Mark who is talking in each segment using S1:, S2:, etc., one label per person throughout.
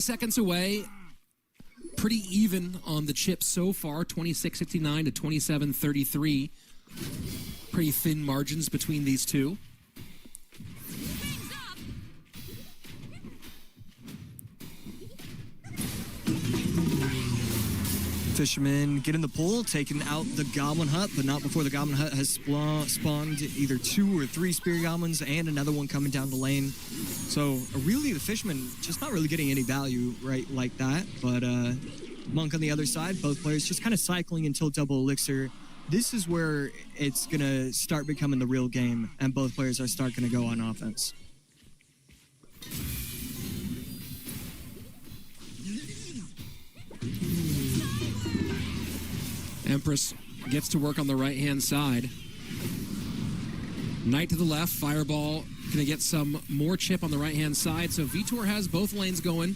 S1: Seconds away. Pretty even on the chips so far, 26-69 to 27-33. Pretty thin margins between these two.
S2: Fisherman getting the pull, taking out the Goblin Hut, but not before the Goblin Hut has spawned either 2 or 3 Spear Goblins and another one coming down the lane. So really the Fisherman just not really getting any value right like that, but Monk on the other side, both players just kind of cycling until double elixir. This is where it's going to start becoming the real game, and both players are going to go on offense.
S1: Empress gets to work on the right-hand side. Knight to the left, Fireball gonna get some more chip on the right-hand side, so Vtor has both lanes going.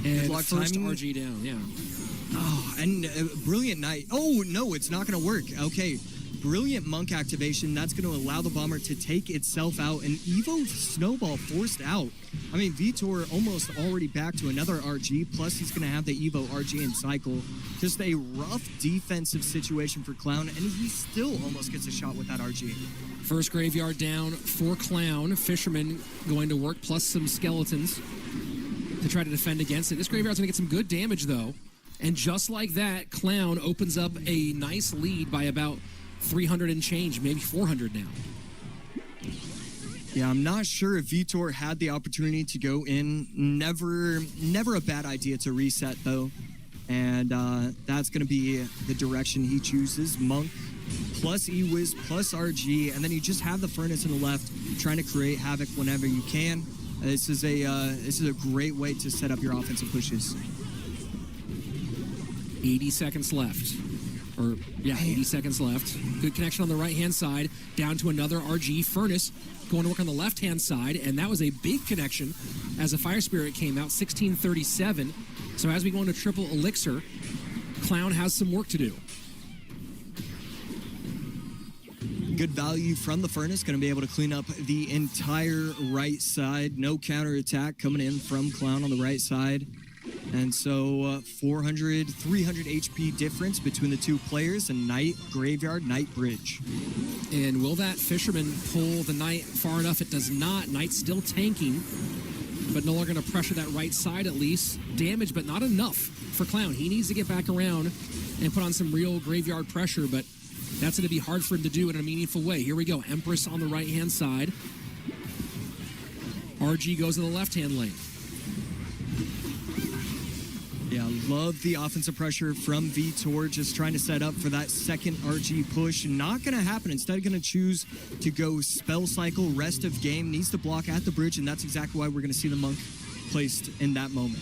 S1: And first RG down, yeah.
S2: Oh, and brilliant Knight. Oh, no, it's not gonna work. Okay. Brilliant Monk activation. That's going to allow the Bomber to take itself out. And Evo Snowball forced out. I mean, Vtor almost already back to another RG. Plus, he's going to have the Evo RG in cycle. Just a rough defensive situation for Clown. And he still almost gets a shot with that RG.
S1: First Graveyard down for Clown. Fisherman going to work, plus some skeletons to try to defend against it. This Graveyard's going to get some good damage, though. And just like that, Clown opens up a nice lead by about 300 and change, maybe 400 now.
S2: Yeah, I'm not sure if Vtor had the opportunity to go in. Never a bad idea to reset, though. And that's going to be the direction he chooses. Monk plus E-Wiz plus RG, and then you just have the Furnace on the left trying to create havoc whenever you can. This is a great way to set up your offensive pushes.
S1: 80 seconds left. 80 seconds left. Good connection on the right-hand side. Down to another RG. Furnace going to work on the left-hand side, and that was a big connection as a Fire Spirit came out, 1637. So as we go into triple elixir, Clown has some work to do.
S2: Good value from the Furnace, going to be able to clean up the entire right side. No counterattack coming in from Clown on the right side. And so 400, 300 HP difference between the two players, and Knight, Graveyard, Knight, Bridge.
S1: And will that Fisherman pull the Knight far enough? It does not. Knight's still tanking, but no longer going to pressure that right side at least. Damage, but not enough for Clown. He needs to get back around and put on some real Graveyard pressure, but that's going to be hard for him to do in a meaningful way. Here we go. Empress on the right-hand side. RG goes to the left-hand lane.
S2: Yeah, love the offensive pressure from Vtor, just trying to set up for that second RG push. Not going to happen. Instead, going to choose to go spell cycle, rest of game. Needs to block at the bridge, and that's exactly why we're going to see the Monk placed in that moment.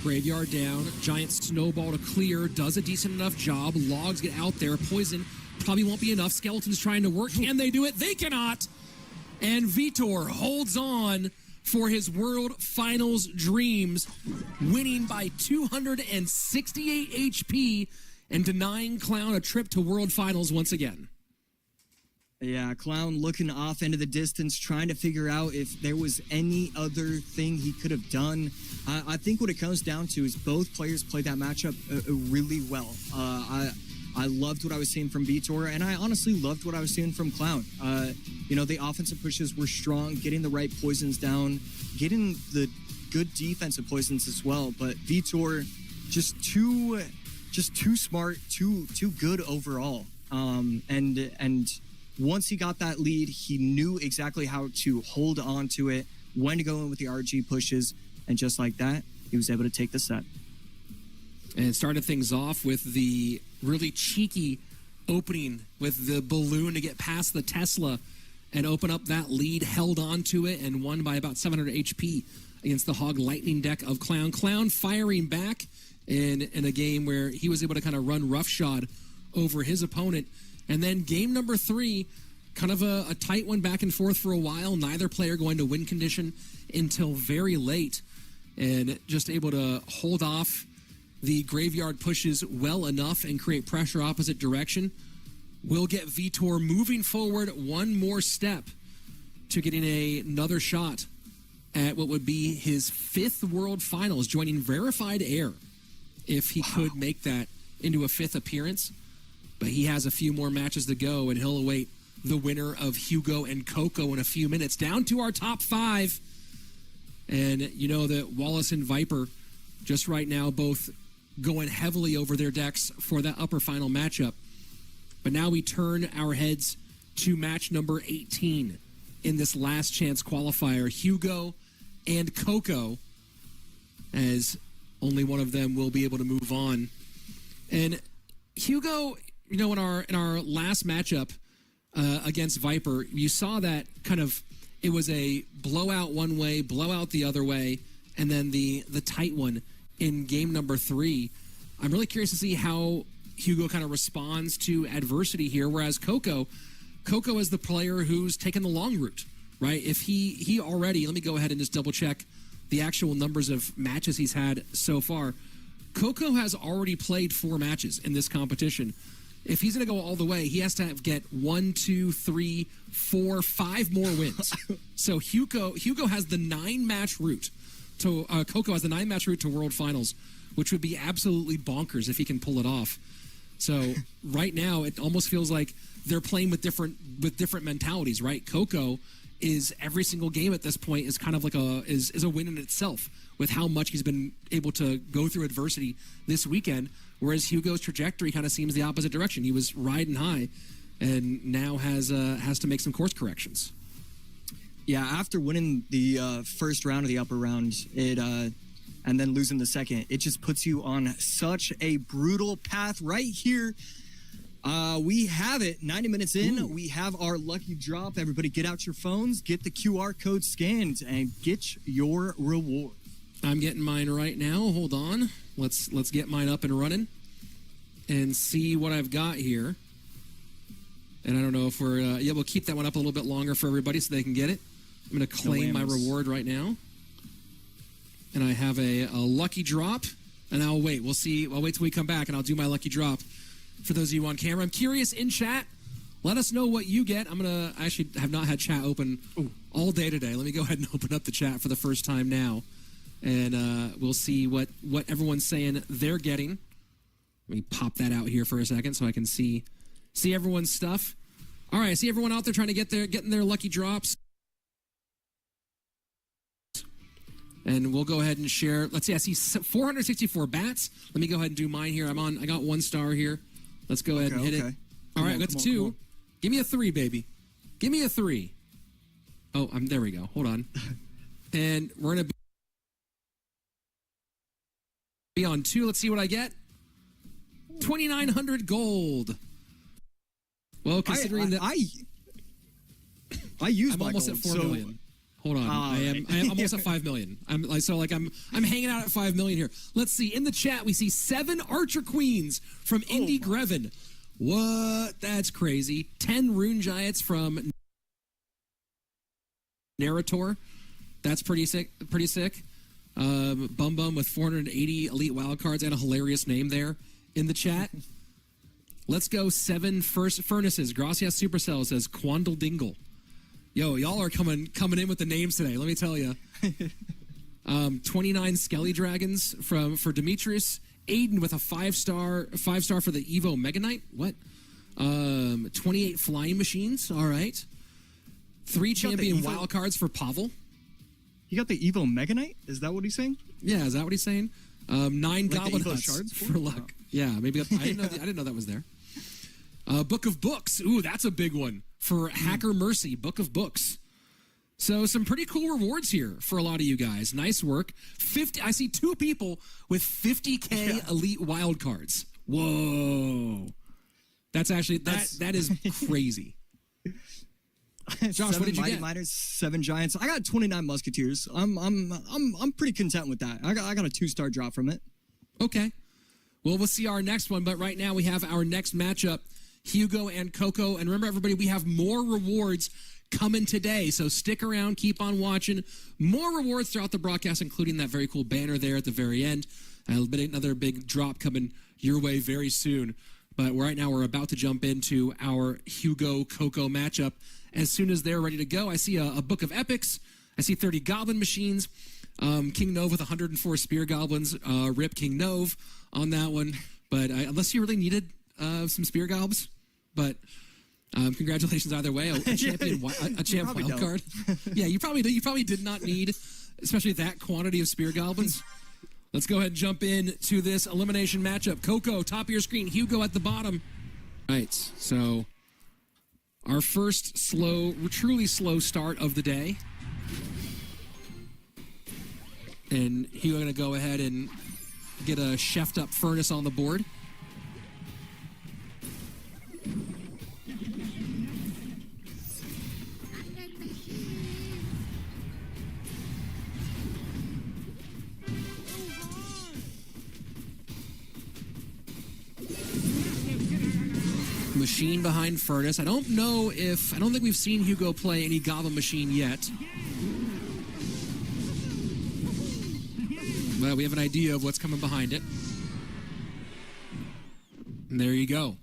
S1: Graveyard down. Giant Snowball to clear. Does a decent enough job. Logs get out there. Poison probably won't be enough. Skeletons trying to work. Can they do it? They cannot. And Vtor holds on for his World Finals dreams, winning by 268 HP and denying Clown a trip to World Finals once again.
S2: Yeah, Clown looking off into the distance, trying to figure out if there was any other thing he could have done. I think what it comes down to is both players played that matchup really well. I loved what I was seeing from Vtor, and I honestly loved what I was seeing from Clown. You know, the offensive pushes were strong, getting the right poisons down, getting the good defensive poisons as well. But Vtor, just too smart, too good overall. And once he got that lead, he knew exactly how to hold on to it, when to go in with the RG pushes, and just like that, he was able to take the set.
S1: And it started things off with the really cheeky opening with the balloon to get past the Tesla and open up that lead, held on to it, and won by about 700 HP against the Hog Lightning deck of Clown. Clown firing back in a game where he was able to kind of run roughshod over his opponent. And then game number 3, kind of a tight one back and forth for a while. Neither player going to win condition until very late, and just able to hold off the Graveyard pushes well enough and create pressure opposite direction. will get Vtor moving forward one more step to getting another shot at what would be his 5th World Finals, joining Verified Air if he could make that into a 5th appearance. But he has a few more matches to go, and he'll await the winner of Hugo and Coco in a few minutes. Down to our top 5. And you know that Wallace and Viper just right now both going heavily over their decks for that upper final matchup. But now we turn our heads to match number 18 in this last chance qualifier. Hugo and Coco, as only one of them will be able to move on. And Hugo, you know, in our last matchup against Viper, you saw that kind of, it was a blowout one way, blowout the other way, and then the tight one in game number 3. I'm really curious to see how Hugo kind of responds to adversity here, whereas Coco is the player who's taken the long route, right? If he already, let me go ahead and just double check the actual numbers of matches he's had so far. Coco has already played 4 matches in this competition. If he's going to go all the way, he has to get 1, 2, 3, 4, 5 more wins. So Hugo has the 9-match route to Coco has the 9-match route to World Finals, which would be absolutely bonkers if he can pull it off. So right now, it almost feels like they're playing with different mentalities, right? Coco is every single game at this point is kind of like is a win in itself with how much he's been able to go through adversity this weekend. Whereas Hugo's trajectory kind of seems the opposite direction. He was riding high, and now has to make some course corrections.
S2: Yeah, after winning the first round of the upper round, and then losing the second, it just puts you on such a brutal path right here. We have it 90 minutes in. Ooh. We have our lucky drop. Everybody get out your phones, get the QR code scanned, and get your reward.
S1: I'm getting mine right now. Hold on. Let's get mine up and running and see what I've got here. And I don't know if we're we'll keep that one up a little bit longer for everybody so they can get it. I'm going to claim my reward right now. And I have a lucky drop, and I'll wait. We'll see. I'll wait till we come back, and I'll do my lucky drop for those of you on camera. I'm curious in chat. Let us know what you get. I actually have not had chat open all day today. Let me go ahead and open up the chat for the first time now, and we'll see what everyone's saying they're getting. Let me pop that out here for a second so I can see everyone's stuff. All right, I see everyone out there trying to getting their lucky drops. And we'll go ahead and share. Let's see. I see 464 bats. Let me go ahead and do mine here. I got 1 star here. Let's go ahead and hit it. All right, I got the 2. Give me a 3, baby. Give me a 3. Oh, there we go. Hold on. And we're gonna be on 2. Let's see what I get. 2,900 gold. Well, considering that
S2: I use
S1: I'm
S2: my
S1: almost
S2: gold,
S1: at 4 million. Hold on, I am almost at 5 million. I'm hanging out at 5 million here. Let's see. In the chat, we see 7 Archer Queens from Indy Greven. What? That's crazy. 10 Rune Giants from Narrator. That's pretty sick. Pretty sick. Bum Bum with 480 elite wildcards and a hilarious name there in the chat. Let's go 7 Furnaces. Gracias Supercell says Quandle Dingle. Yo, y'all are coming in with the names today. Let me tell you. 29 Skelly Dragons for Demetrius. Aiden with a 5-star for the Evo Mega Knight. What? 28 Flying Machines. All right. 3 champion wildcards for Pavel.
S2: You got the Evo Mega Knight? Is that what he's saying?
S1: Yeah, is that what he's saying? 9 Goblin Huts
S2: shards
S1: for luck.
S2: Oh.
S1: Yeah, maybe I didn't know that was there. Book of Books. Ooh, that's a big one for Hacker Mercy. Book of Books. So some pretty cool rewards here for a lot of you guys. Nice work. 50. I see 2 people with 50K elite wildcards. Whoa, that's that is crazy. Josh, what did you get?
S2: Miners, 7 Giants. I got 29 Musketeers. I'm pretty content with that. I got a 2-star drop from it.
S1: Okay. Well, we'll see our next one, but right now we have our next matchup, Hugo and Coco. And remember, everybody, we have more rewards coming today, so stick around, keep on watching. More rewards throughout the broadcast, including that very cool banner there at the very end. Another big drop coming your way very soon. But But right now we're about to jump into our Hugo Coco matchup. As soon as they're ready to go, I see a book of epics. I see 30 goblin machines. King Nove with 104 spear goblins. Rip King Nove on that one. But unless you really needed some spear gobs. But congratulations either way. A champion, a champ wild card. Yeah, you probably did not need, especially that quantity of spear goblins. Let's go ahead and jump in to this elimination matchup. Coco, top of your screen. Hugo at the bottom. All right, so our first truly slow start of the day. And Hugo going to go ahead and get a chefed up furnace on the board. Machine behind furnace. I don't think we've seen Hugo play any goblin machine yet. Well, we have an idea of what's coming behind it. And there you go.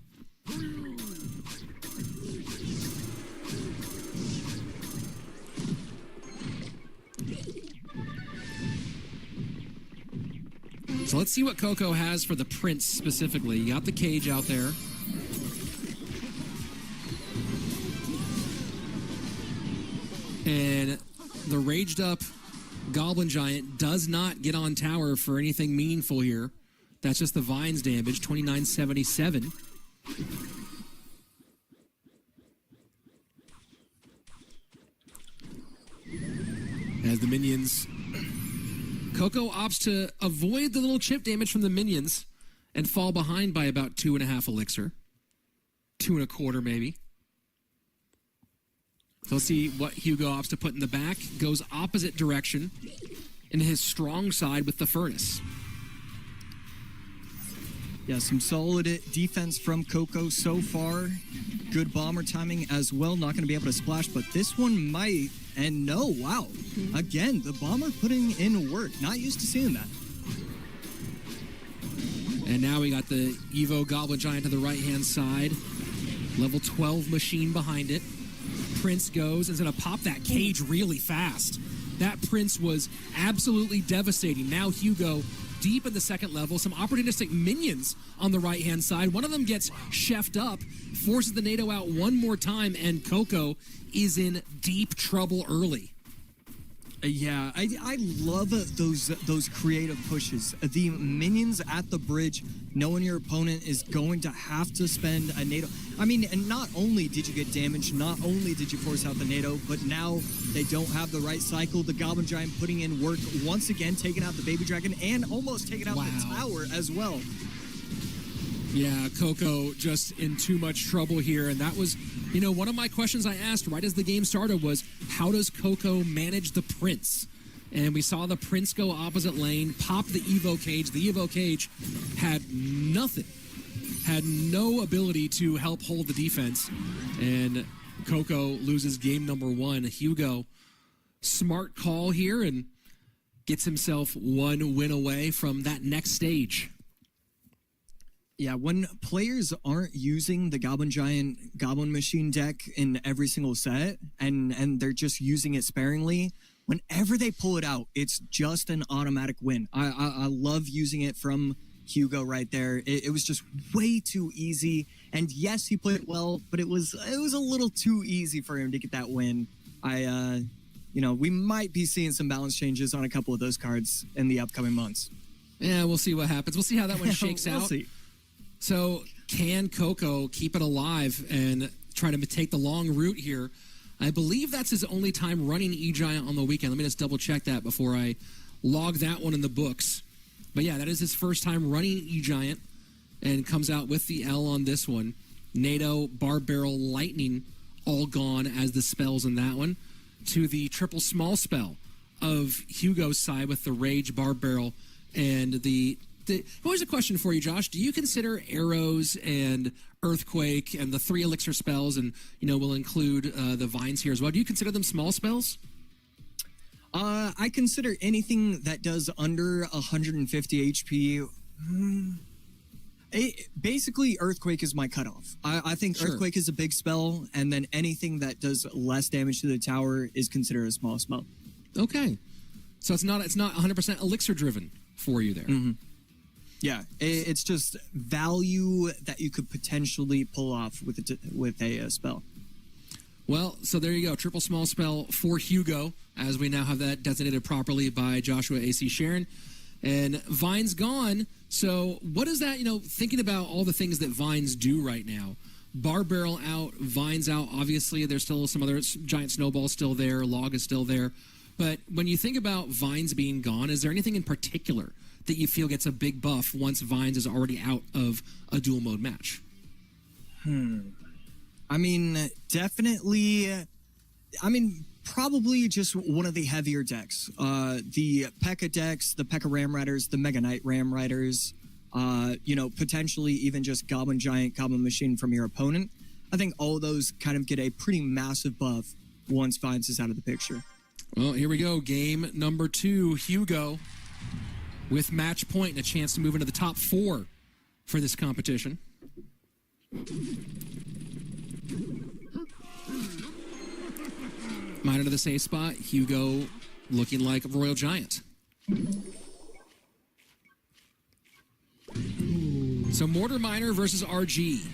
S1: So let's see what Coco has for the Prince specifically. You got the cage out there. And the raged up Goblin Giant does not get on tower for anything meaningful here. That's just the Vines damage, 2977. As the minions... Coco opts to avoid the little chip damage from the minions and fall behind by about 2.5 elixir. 2.25 maybe. So let's see what Hugo opts to put in the back. Goes opposite direction in his strong side with the furnace.
S2: Yeah, some solid defense from Coco so far. Good bomber timing as well. Not going to be able to splash, but this one might. And no, wow. Again, the bomber putting in work. Not used to seeing that.
S1: And now we got the Evo Goblin Giant to the right-hand side. Level 12 machine behind it. Prince goes and is going to pop that cage really fast. That Prince was absolutely devastating. Now Hugo deep in the second level. Some opportunistic minions on the right-hand side. One of them gets chefed up, forces the NATO out one more time, and Coco is in deep trouble early.
S2: Yeah, I love those creative pushes. The minions at the bridge, knowing your opponent is going to have to spend a NATO. I mean, and not only did you get damaged, not only did you force out the NATO, but now they don't have the right cycle. The Goblin Giant putting in work once again, taking out the Baby Dragon and almost taking out the tower as well.
S1: Yeah, Coco just in too much trouble here. And that was, you know, one of my questions I asked right as the game started was, how does Coco manage the Prince? And we saw the Prince go opposite lane, pop the Evo cage. The Evo cage had nothing, had no ability to help hold the defense. And Coco loses game number 1. Hugo, smart call here and gets himself one win away from that next stage.
S2: Yeah, when players aren't using the Goblin Giant Goblin Machine deck in every single set, and they're just using it sparingly, whenever they pull it out, it's just an automatic win. I love using it from Hugo right there. It was just way too easy. And yes, he played it well, but it was a little too easy for him to get that win. You know, we might be seeing some balance changes on a couple of those cards in the upcoming months.
S1: Yeah, we'll see what happens. We'll see how that one shakes
S2: we'll
S1: out.
S2: See.
S1: So can Coco keep it alive and try to take the long route here? I believe that's his only time running E-Giant on the weekend. Let me just double check that before I log that one in the books. But yeah, that is his first time running E-Giant and comes out with the L on this one. NATO, Barb Barrel, Lightning all gone as the spells in that one. To the triple small spell of Hugo's side with the Rage, Barb Barrel, and here's a question for you, Josh. Do you consider Arrows and Earthquake and the 3 elixir spells, and we'll include the Vines here as well? Do you consider them small spells?
S2: I consider anything that does under 150 HP. Basically, Earthquake is my cutoff. I think
S1: Sure.
S2: Earthquake is a big spell, and then anything that does less damage to the tower is considered a small spell.
S1: Okay. So it's not 100% elixir driven for you there.
S2: Yeah, it's just value that you could potentially pull off with a spell.
S1: Well, so there you go. Triple small spell for Hugo, as we now have that designated properly by Joshua A.C. Sharon. And Vine's gone. So what is that, thinking about all the things that Vines do right now? Bar Barrel out, Vine's out. Obviously, there's still some other giant snowballs still there. Log is still there. But when you think about Vines being gone, is there anything in particular that you feel gets a big buff once Vines is already out of a dual mode match?
S2: I mean, definitely. Probably just one of the heavier decks. The P.E.K.K.A decks, the P.E.K.K.A Ram Riders, the Mega Knight Ram Riders, potentially even just Goblin Giant, Goblin Machine from your opponent. I think all of those kind of get a pretty massive buff once Vines is out of the picture.
S1: Well, here we go. Game number 2. Hugo with match point and a chance to move into the top 4 for this competition. Miner to the safe spot. Hugo looking like a Royal Giant. So Mortar Miner versus RG.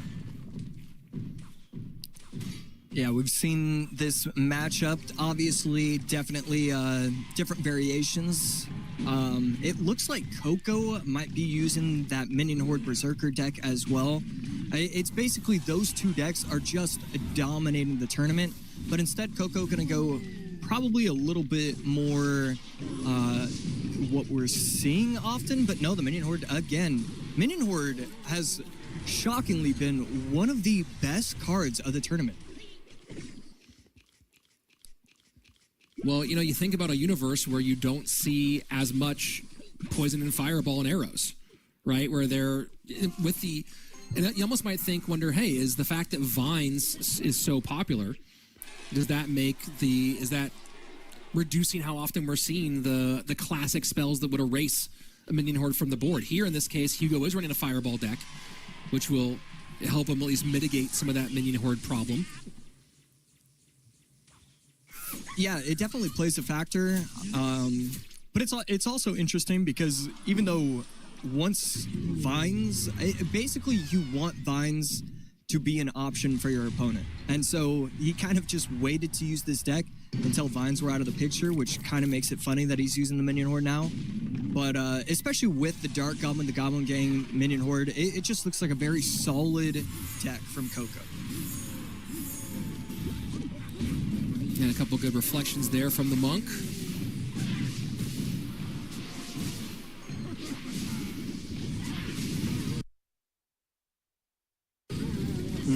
S2: Yeah, we've seen this matchup. Obviously, definitely different variations. It looks like Coco might be using that Minion Horde Berserker deck as well. It's basically those two decks are just dominating the tournament. But instead, Coco going to go probably a little bit more what we're seeing often. But no, the Minion Horde, again, Minion Horde has shockingly been one of the best cards of the tournament.
S1: Well, you think about a universe where you don't see as much poison and fireball and arrows, right? Where they're with the... And you almost might wonder, hey, is the fact that Vines is so popular... Is that reducing how often we're seeing the classic spells that would erase a Minion Horde from the board? Here, in this case, Hugo is running a Fireball deck, which will help him at least mitigate some of that Minion Horde problem.
S2: Yeah, it definitely plays a factor. But it's also interesting because even though once Vines... Basically, you want Vines to be an option for your opponent. And so he kind of just waited to use this deck until Vines were out of the picture, which kind of makes it funny that he's using the Minion Horde now. But especially with the Dark Goblin, the Goblin Gang Minion Horde, it just looks like a very solid deck from Coco.
S1: And a couple good reflections there from the Monk.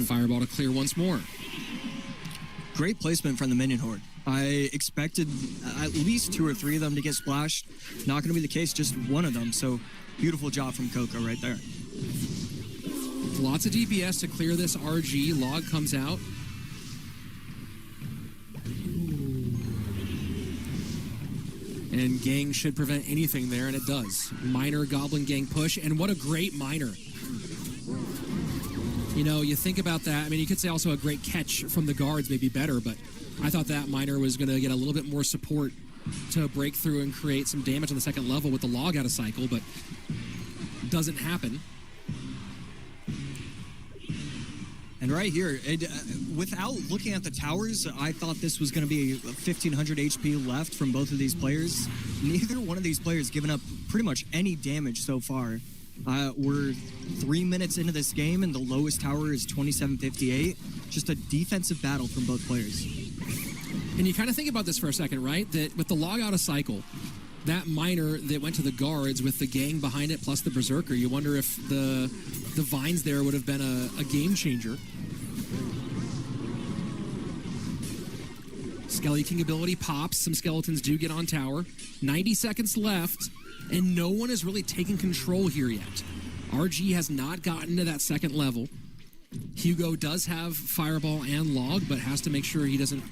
S1: Fireball to clear once more.
S2: Great placement from the Minion Horde. I expected at least 2 or 3 of them to get splashed. Not going to be the case, just one of them. So beautiful job from Coco right there.
S1: Lots of DPS to clear this RG. Log comes out. And Gang should prevent anything there, and it does. Miner Goblin Gang push, and what a great Miner. You think about that. I mean, you could say also a great catch from the guards may be better, but I thought that Miner was going to get a little bit more support to break through and create some damage on the second level with the Log out of cycle, but doesn't happen.
S2: And right here, without looking at the towers, I thought this was going to be 1,500 HP left from both of these players. Neither one of these players given up pretty much any damage so far. We're 3 minutes into this game, and the lowest tower is 2758. Just a defensive battle from both players.
S1: And you kind of think about this for a second, right? That with the Log out of cycle, that Miner that went to the guards with the Gang behind it plus the Berserker, you wonder if the Vines there would have been a game changer. Skelly King ability pops. Some skeletons do get on tower. 90 seconds left, and no one is really taking control here yet. RG has not gotten to that second level. Hugo does have Fireball and Log, but has to make sure he doesn't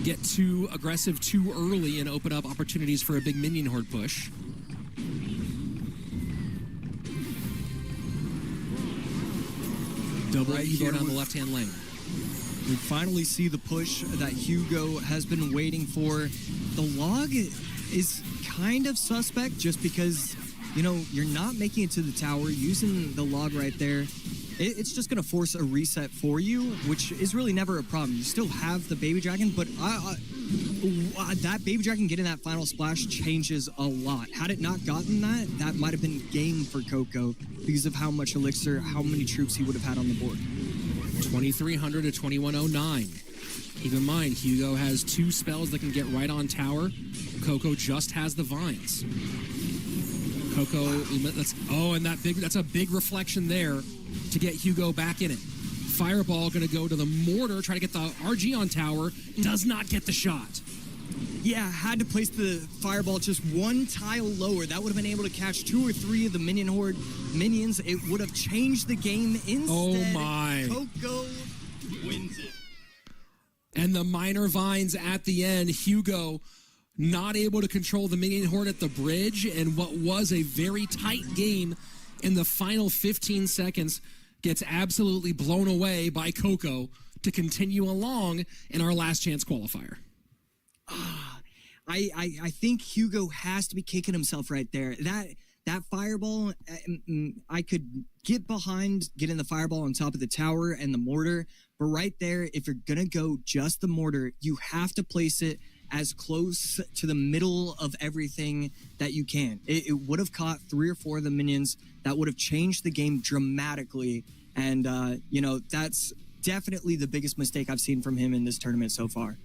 S1: get too aggressive too early and open up opportunities for a big Minion Horde push. Double
S2: right
S1: Evo
S2: here
S1: down the
S2: with-
S1: left-hand lane.
S2: We finally see the push that Hugo has been waiting for. The log is kind of suspect just because, you know, you're not making it to the tower. Using the log right there, it's just going to force a reset for you, which is really never a problem. You still have the Baby Dragon, but that Baby Dragon getting that final splash changes a lot. Had it not gotten that, that might have been game for Coco because of how much elixir, how many troops he would have had on the board.
S1: 2,300 to 2,109. Keep in mind, Hugo has 2 spells that can get right on tower. Coco just has the vines. Coco, and that's a big reflection there to get Hugo back in it. Fireball going to go to the mortar, try to get the RG on tower, does not get the shot.
S2: Yeah, had to place the fireball just 1 tile lower. That would have been able to catch 2 or 3 of the minion horde minions. It would have changed the game instead.
S1: Oh my.
S2: Coco wins it.
S1: And the minor vines at the end. Hugo not able to control the minion horde at the bridge, and what was a very tight game in the final 15 seconds gets absolutely blown away by Coco to continue along in our last chance qualifier.
S2: I think Hugo has to be kicking himself right there. That fireball, I could get behind getting the fireball on top of the tower and the mortar, but right there, if you're gonna go just the mortar, you have to place it as close to the middle of everything that you can. It would have caught 3 or 4 of the minions. That would have changed the game dramatically, and you know, that's definitely the biggest mistake I've seen from him in this tournament so far.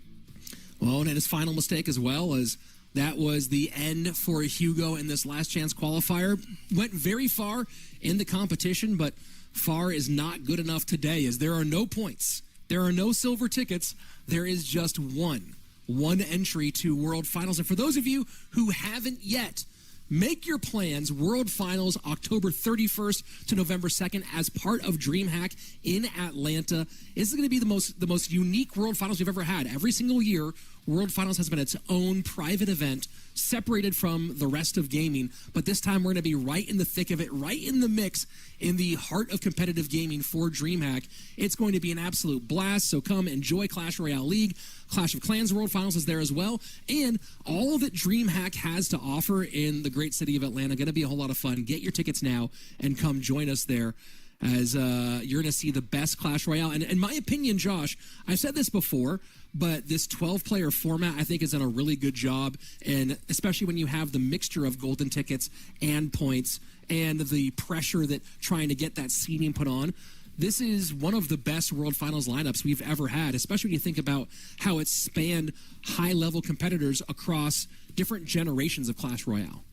S1: Well, and his final mistake as well, as that was the end for Hugo in this last chance qualifier. Went very far in the competition, but far is not good enough today, as there are no points. There are no silver tickets. There is just one entry to World Finals. And for those of you who haven't yet, make your plans. World Finals, October 31st to November 2nd, as part of DreamHack in Atlanta. This is going to be the most unique World Finals we've ever had. Every single year, World Finals has been its own private event, separated from the rest of gaming. But this time, we're going to be right in the thick of it, right in the mix, in the heart of competitive gaming for DreamHack. It's going to be an absolute blast, so come enjoy Clash Royale League. Clash of Clans World Finals is there as well, and all that DreamHack has to offer in the great city of Atlanta. Going to be a whole lot of fun. Get your tickets now and come join us there, as you're going to see the best Clash Royale. And in my opinion, Josh, I've said this before, but this 12-player format, I think, has done a really good job, and especially when you have the mixture of golden tickets and points and the pressure that trying to get that seeding put on. This is one of the best World Finals lineups we've ever had, especially when you think about how it's spanned high-level competitors across different generations of Clash Royale.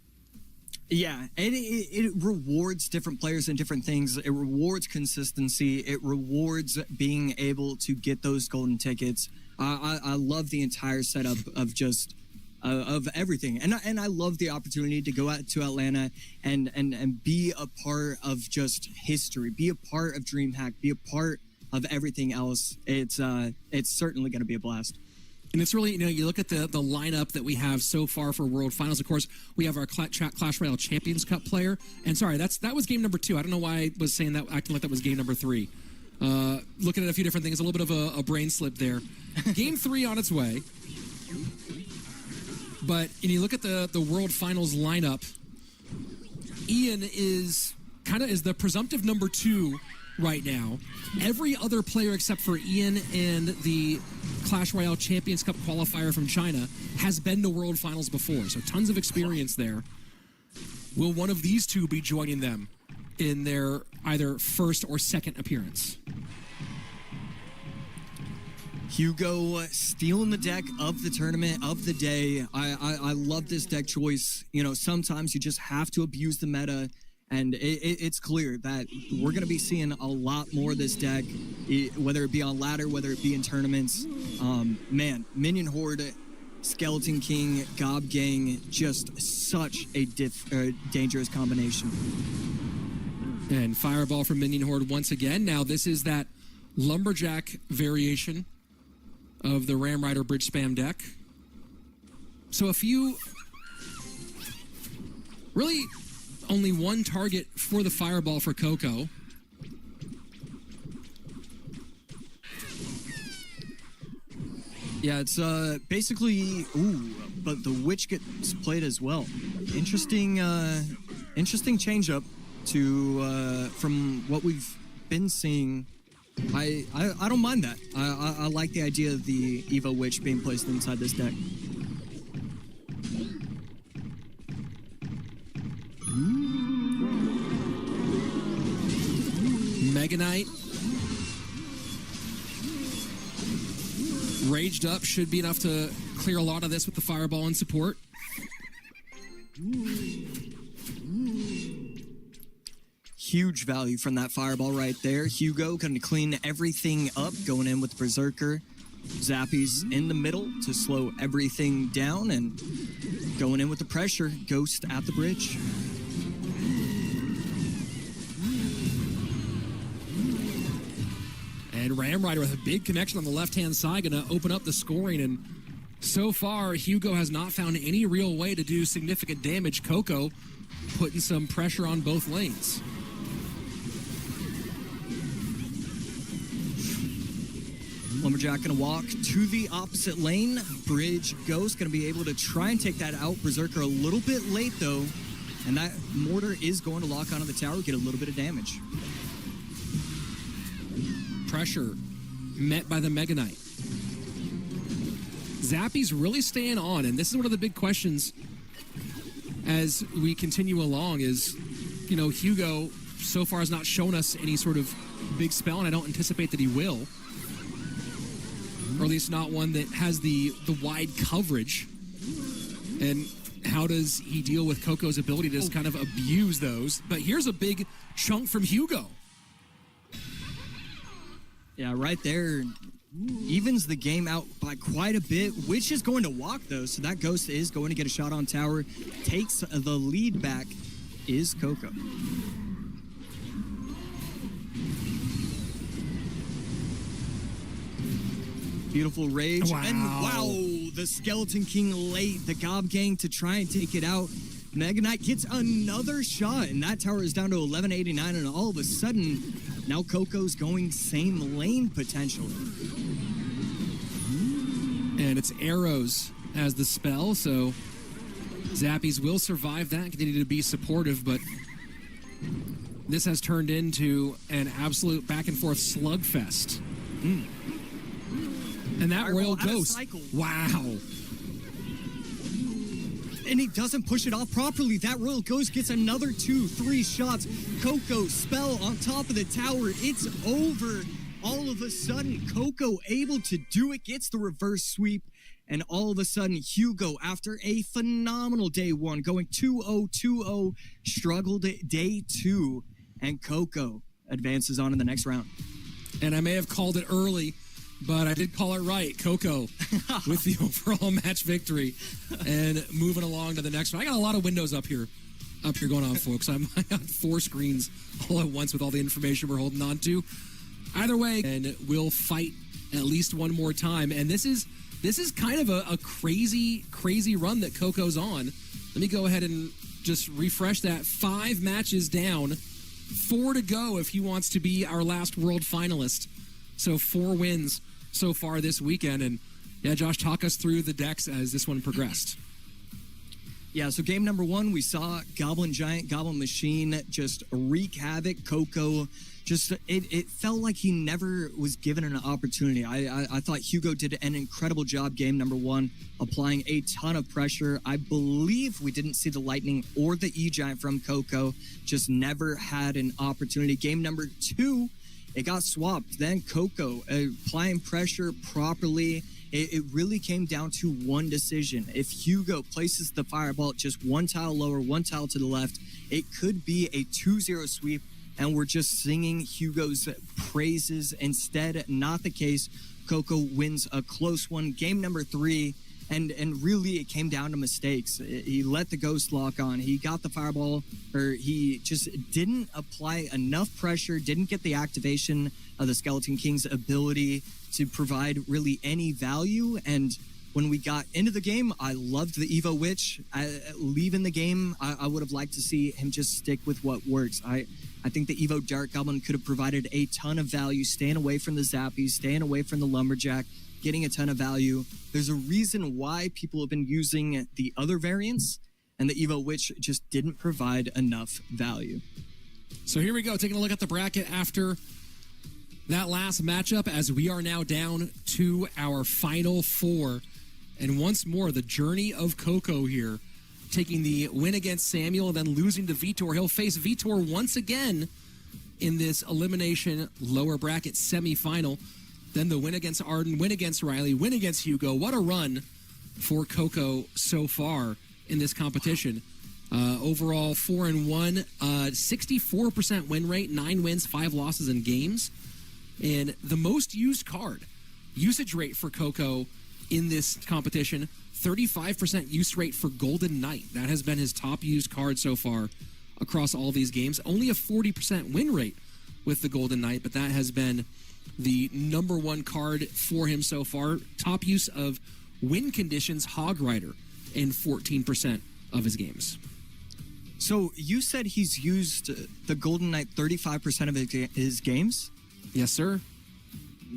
S2: Yeah, and it rewards different players and different things. It rewards consistency. It rewards being able to get those golden tickets. I love the entire setup of just of everything, and I love the opportunity to go out to Atlanta and be a part of just history, be a part of DreamHack, be a part of everything else. It's certainly going to be a blast.
S1: And it's really, you look at the lineup that we have so far for World Finals. Of course, we have our Clash Royale Champions Cup player. And sorry, that was game number 2. I don't know why I was saying that, acting like that was game number 3. Looking at a few different things, a little bit of a brain slip there. Game 3 on its way. But and you look at the World Finals lineup, Ian is the presumptive number 2 right now. Every other player except for Ian and the Clash Royale Champions Cup qualifier from China has been to World Finals before, so tons of experience there. Will one of these two be joining them in their either first or second appearance?
S2: Hugo stealing the deck of the tournament, of the day. I love this deck choice. You know, sometimes you just have to abuse the meta, and it's clear that we're going to be seeing a lot more of this deck, whether it be on ladder, whether it be in tournaments. Man, Minion Horde, Skeleton King, Gob Gang, just such a dangerous combination.
S1: And Fireball from Minion Horde once again. Now, this is that Lumberjack variation of the Ram Rider Bridge Spam deck. So a few... Really, only one target for the Fireball for Coco.
S2: Yeah, it's basically, but the Witch gets played as well. Interesting change-up to from what we've been seeing. I don't mind that. I like the idea of the Evo Witch being placed inside this deck.
S1: Mega Knight. Raged up should be enough to clear a lot of this with the Fireball and support.
S2: Huge value from that Fireball right there. Hugo going to clean everything up, going in with Berserker. Zappies in the middle to slow everything down, and going in with the pressure. Ghost at the bridge.
S1: And Ram Rider with a big connection on the left-hand side, going to open up the scoring. And so far, Hugo has not found any real way to do significant damage. Coco putting some pressure on both lanes.
S2: Lumberjack going to walk to the opposite lane. Bridge Ghost going to be able to try and take that out. Berserker a little bit late, though. And that Mortar is going to lock onto the tower, get a little bit of damage.
S1: Pressure met by the Mega Knight. Zappy's really staying on, and this is one of the big questions as we continue along is, you know, Hugo so far has not shown us any sort of big spell, and I don't anticipate that he will. Or at least not one that has the wide coverage. And how does he deal with Coco's ability to just kind of abuse those? But here's a big chunk from Hugo.
S2: Yeah, right there evens the game out by quite a bit. Witch is going to walk, though, so that Ghost is going to get a shot on tower. Takes the lead back is Coco. Beautiful rage.
S1: Wow.
S2: And wow, the Skeleton King late. The Gob Gang to try and take it out. Mega Knight gets another shot, and that tower is down to 1189, and all of a sudden, now Coco's going same lane, potentially.
S1: And it's arrows as the spell, so Zappies will survive that, continue to be supportive, but this has turned into an absolute back-and-forth slugfest. And that Royal Ghost, wow.
S2: And he doesn't push it off properly. That Royal Ghost gets another 2-3 shots. Coco spell on top of the tower. It's over. All of a sudden, Coco able to do it, gets the reverse sweep. And all of a sudden, Hugo, after a phenomenal day one, going 2-0-2-0, struggled at day two. And Coco advances on in the next round.
S1: And I may have called it early, but I did call it right. Coco with the overall match victory and moving along to the next one. I got a lot of windows up here going on, folks. I got 4 screens all at once with all the information we're holding on to. Either way, and we'll fight at least one more time. And this is kind of a crazy run that Coco's on. Let me go ahead and just refresh that. 5 matches down, 4 to go if he wants to be our last world finalist. So 4 wins so far this weekend. And yeah, Josh, talk us through the decks as this one progressed.
S2: Yeah, so game number 1, we saw Goblin Giant, Goblin Machine just wreak havoc. Coco, just it felt like he never was given an opportunity. I thought Hugo did an incredible job game number 1, applying a ton of pressure. I believe we didn't see the Lightning or the E-Giant from Coco, just never had an opportunity. Game number 2, it got swapped. Then Coco applying pressure properly. It really came down to one decision. If Hugo places the Fireball just 1 tile lower, 1 tile to the left, it could be a 2-0 sweep, and we're just singing Hugo's praises. Instead, not the case. Coco wins a close one. Game number 3, and really it came down to mistakes. He let the Ghost lock on. He got the Fireball, or he just didn't apply enough pressure, didn't get the activation of the Skeleton King's ability to provide really any value. And when we got into the game, I loved the Evo Witch. Leaving the game, I would have liked to see him just stick with what works. I think the Evo Dark Goblin could have provided a ton of value, staying away from the Zappies, staying away from the Lumberjack, getting a ton of value. There's a reason why people have been using the other variants, and the Evo Witch just didn't provide enough value.
S1: So here we go, taking a look at the bracket after that last matchup, as we are now down to our final four. And once more, the journey of Coco here, taking the win against Samuel and then losing to Vtor. He'll face Vtor once again in this elimination lower bracket semifinal. Then the win against Arden, win against Riley, win against Hugo. What a run for Coco so far in this competition. Overall 4-1, 64% win rate, 9 wins, 5 losses in games. And the most used card, usage rate for Coco in this competition, 35% use rate for Golden Knight. That has been his top used card so far across all these games. Only a 40% win rate with the Golden Knight, but that has been the #1 card for him so far. Top use of win conditions, Hog Rider, in 14% of his games.
S2: So you said he's used the Golden Knight 35% of his games?
S1: Yes, sir.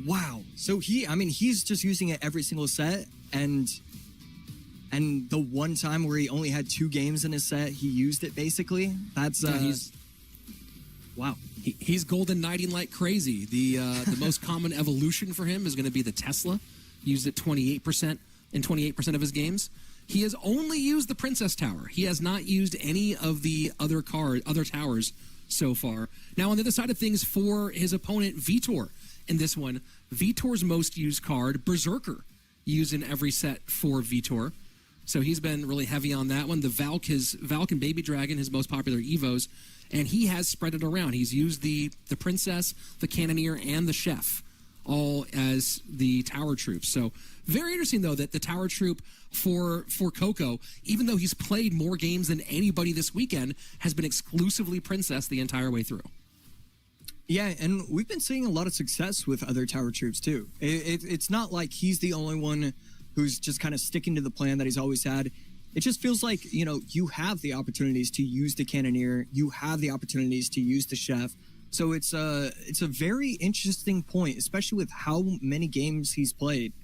S2: Wow. So he's just using it every single set, and the one time where he only had 2 games in his set, he used it basically. That's wow.
S1: He's Golden Knighting like crazy. The most common evolution for him is going to be the Tesla. Used it 28% in 28% of his games. He has only used the Princess Tower. He has not used any of the other towers so far. Now, on the other side of things, for his opponent, Vtor, in this one, Vtor's most used card, Berserker, used in every set for Vtor. So he's been really heavy on that one. The Valk and Baby Dragon, his most popular Evos, and he has spread it around. He's used the Princess, the Cannoneer, and the Chef, all as the Tower Troops. So very interesting, though, that the Tower Troop for Coco, even though he's played more games than anybody this weekend, has been exclusively Princess the entire way through.
S2: Yeah, and we've been seeing a lot of success with other Tower Troops, too. It's not like he's the only one who's just kind of sticking to the plan that he's always had. It just feels like, you have the opportunities to use the Cannoneer, you have the opportunities to use the Chef. So it's a very interesting point, especially with how many games he's played,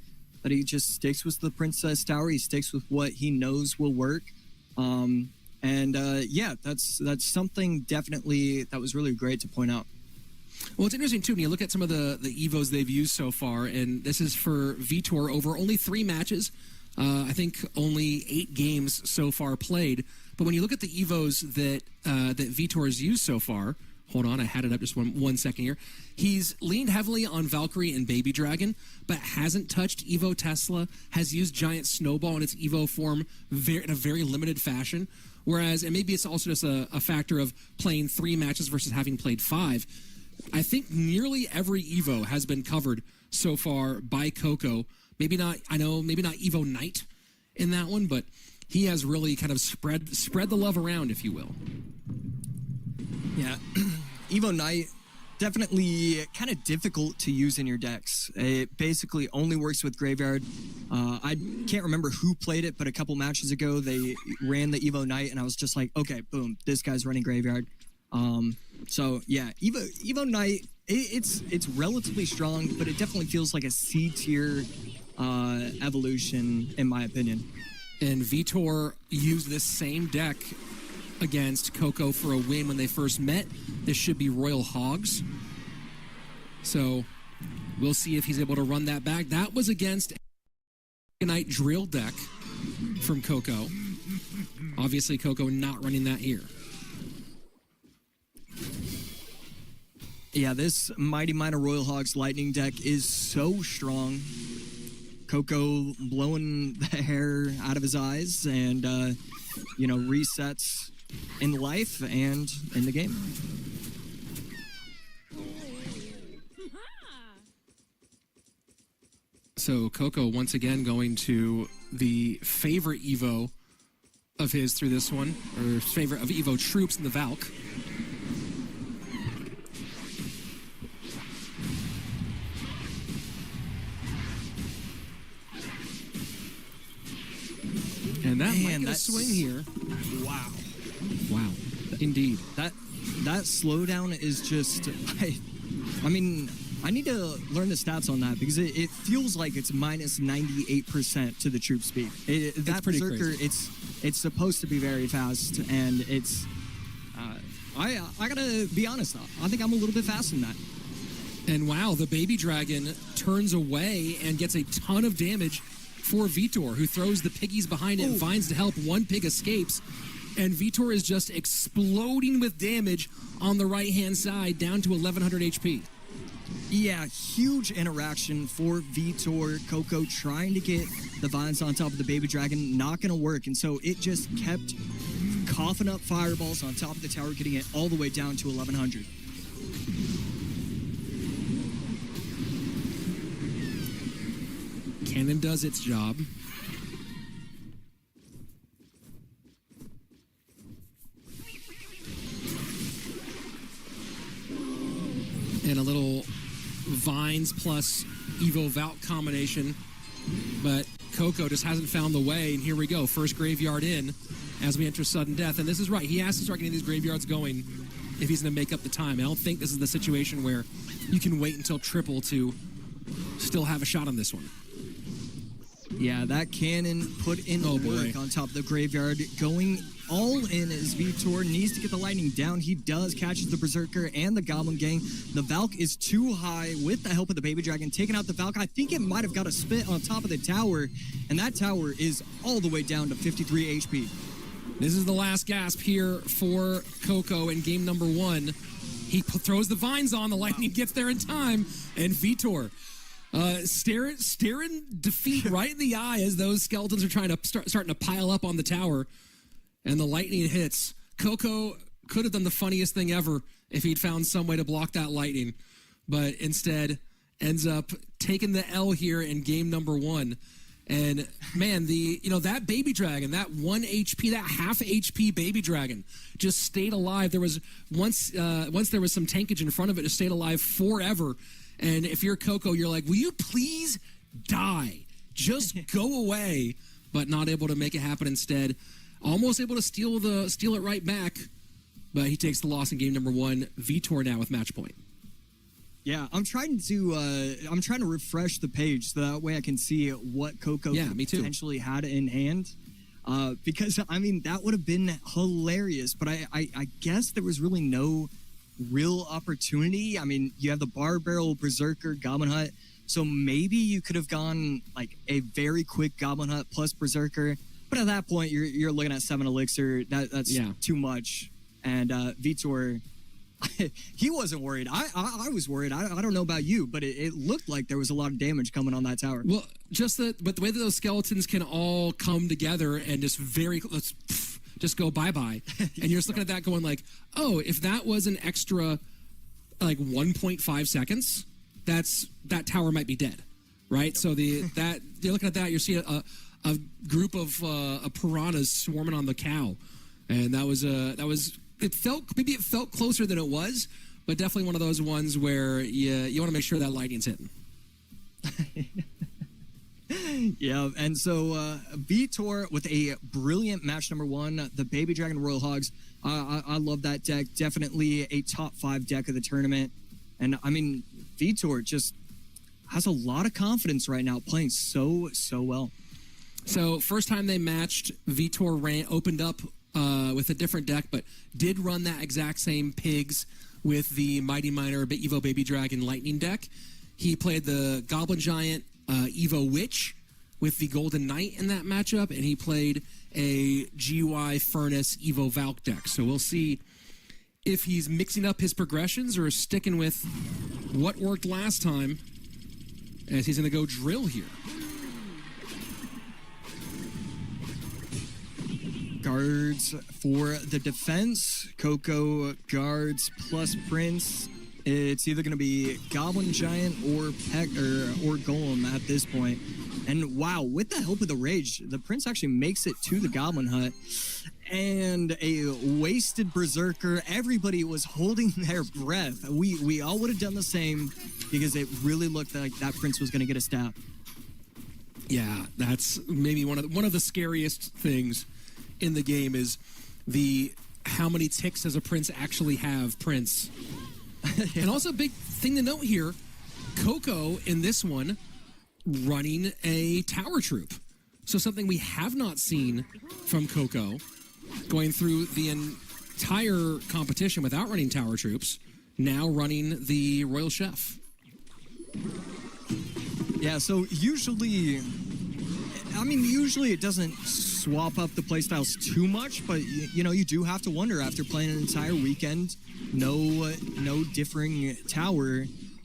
S2: that he just sticks with the Princess Tower. He sticks with what he knows will work. Yeah, that's something definitely that was really great to point out.
S1: Well, it's interesting, too, when you look at some of the Evos they've used so far, and this is for Vtor over only 3 matches. I think only 8 games so far played. But when you look at the Evos that Vtor has used so far, hold on, I had it up just one second here. He's leaned heavily on Valkyrie and Baby Dragon, but hasn't touched Evo Tesla, has used Giant Snowball in its Evo form in a very limited fashion. Whereas, and maybe it's also just a factor of playing 3 matches versus having played 5. I think nearly every Evo has been covered so far by Coco. Maybe not Evo Knight in that one, but he has really kind of spread the love around, if you will.
S2: Yeah, Evo Knight, definitely kind of difficult to use in your decks. It basically only works with Graveyard. I can't remember who played it, but a couple matches ago, they ran the Evo Knight, and I was just like, okay, boom, this guy's running Graveyard. So yeah, Evo Knight, it's relatively strong, but it definitely feels like a C tier evolution, in my opinion.
S1: And Vtor used this same deck against Coco for a win when they first met. This should be Royal Hogs. So we'll see if he's able to run that back. That was against a Knight drill deck from Coco. Obviously, Coco not running that here.
S2: Yeah, this Mighty Miner Royal Hogs Lightning deck is so strong. Coco blowing the hair out of his eyes and, resets in life and in the game.
S1: So Coco once again going to the favorite Evo of his through this one, or favorite of Evo troops in the Valk. And that might get a swing here.
S2: Wow.
S1: Wow. Indeed.
S2: That slowdown is just, I mean, I need to learn the stats on that because it feels like it's minus 98% to the troop speed. That Berserker, it's supposed to be very fast, and it's. I gotta be honest, I think I'm a little bit fast in that.
S1: And wow, the baby dragon turns away and gets a ton of damage for Vtor, who throws the piggies behind it and finds to help. One pig escapes, and Vtor is just exploding with damage on the right-hand side, down to 1100 HP.
S2: Yeah, huge interaction for Vtor. Coco trying to get the vines on top of the baby dragon, not going to work. And so it just kept coughing up fireballs on top of the tower, getting it all the way down to 1100.
S1: Cannon does its job. And a little Vines plus Evo Valk combination. But Coco just hasn't found the way, and here we go. First graveyard in as we enter sudden death. And this is right. He has to start getting these graveyards going if he's going to make up the time. I don't think this is the situation where you can wait until triple to still have a shot on this one.
S2: Yeah, that cannon put in the work on top of the graveyard. Going all in as Vtor needs to get the lightning down. He does, catches the Berserker and the Goblin Gang. The Valk is too high with the help of the Baby Dragon. Taking out the Valk. I think it might have got a spit on top of the tower, and that tower is all the way down to 53 HP.
S1: This is the last gasp here for Coco in game number 1. He throws the vines on, the lightning gets there in time, and Vtor staring defeat right in the eye as those skeletons are trying to starting to pile up on the tower, and the lightning hits. Coco could have done the funniest thing ever if he'd found some way to block that lightning, but instead ends up taking the L here in game number 1. And man, that baby dragon, that 1 HP, that half HP baby dragon just stayed alive. There was once there was some tankage in front of it, it stayed alive forever. And if you're Coco, you're like, will you please die? Just go away. But not able to make it happen instead. Almost able to steal it right back. But he takes the loss in game number 1. Vtor now with match point.
S2: Yeah, I'm trying to refresh the page so that way I can see what Coco potentially had in hand. Because, I mean, that would have been hilarious. But I guess there was really no real opportunity. I mean, you have the Bar Barrel, Berserker, Goblin Hut. So maybe you could have gone like a very quick Goblin Hut plus Berserker. But at that point, you're looking at 7 Elixir. That's too much. And Vtor, he wasn't worried. I was worried. I don't know about you, but it looked like there was a lot of damage coming on that tower.
S1: Well, but the way that those skeletons can all come together and just just go bye-bye. And you're just looking at that going like, oh, if that was an extra like 1.5 seconds, that tower might be dead, right? So you're looking at that, you're seeing a group of piranhas swarming on the cow. And it felt closer than it was, but definitely one of those ones where you want to make sure that lightning's hitting.
S2: Yeah, and so Vtor with a brilliant match number 1, the Baby Dragon Royal Hogs. I love that deck. Definitely a top 5 deck of the tournament. And I mean, Vtor just has a lot of confidence right now, playing so well.
S1: So first time they matched, Vtor opened up with a different deck, but did run that exact same pigs with the Mighty Miner Evo Baby Dragon Lightning deck. He played the Goblin Giant Evo Witch with the Golden Knight in that matchup, and he played a GY Furnace Evo Valk deck. So we'll see if he's mixing up his progressions or sticking with what worked last time, as he's going to go drill here.
S2: Guards for the defense. Coco guards plus Prince. It's either going to be Goblin Giant or Golem at this point. And wow, with the help of the Rage, the Prince actually makes it to the Goblin Hut. And a wasted Berserker. Everybody was holding their breath. We all would have done the same because it really looked like that Prince was going to get a stab.
S1: Yeah, that's maybe one of the scariest things in the game is how many ticks does a Prince actually have, Prince. And also a big thing to note here, Coco in this one running a tower troop. So something we have not seen from Coco, going through the entire competition without running tower troops, now running the Royal Chef.
S2: Yeah, so usually it doesn't swap up the playstyles too much, but you do have to wonder after playing an entire weekend, no differing tower.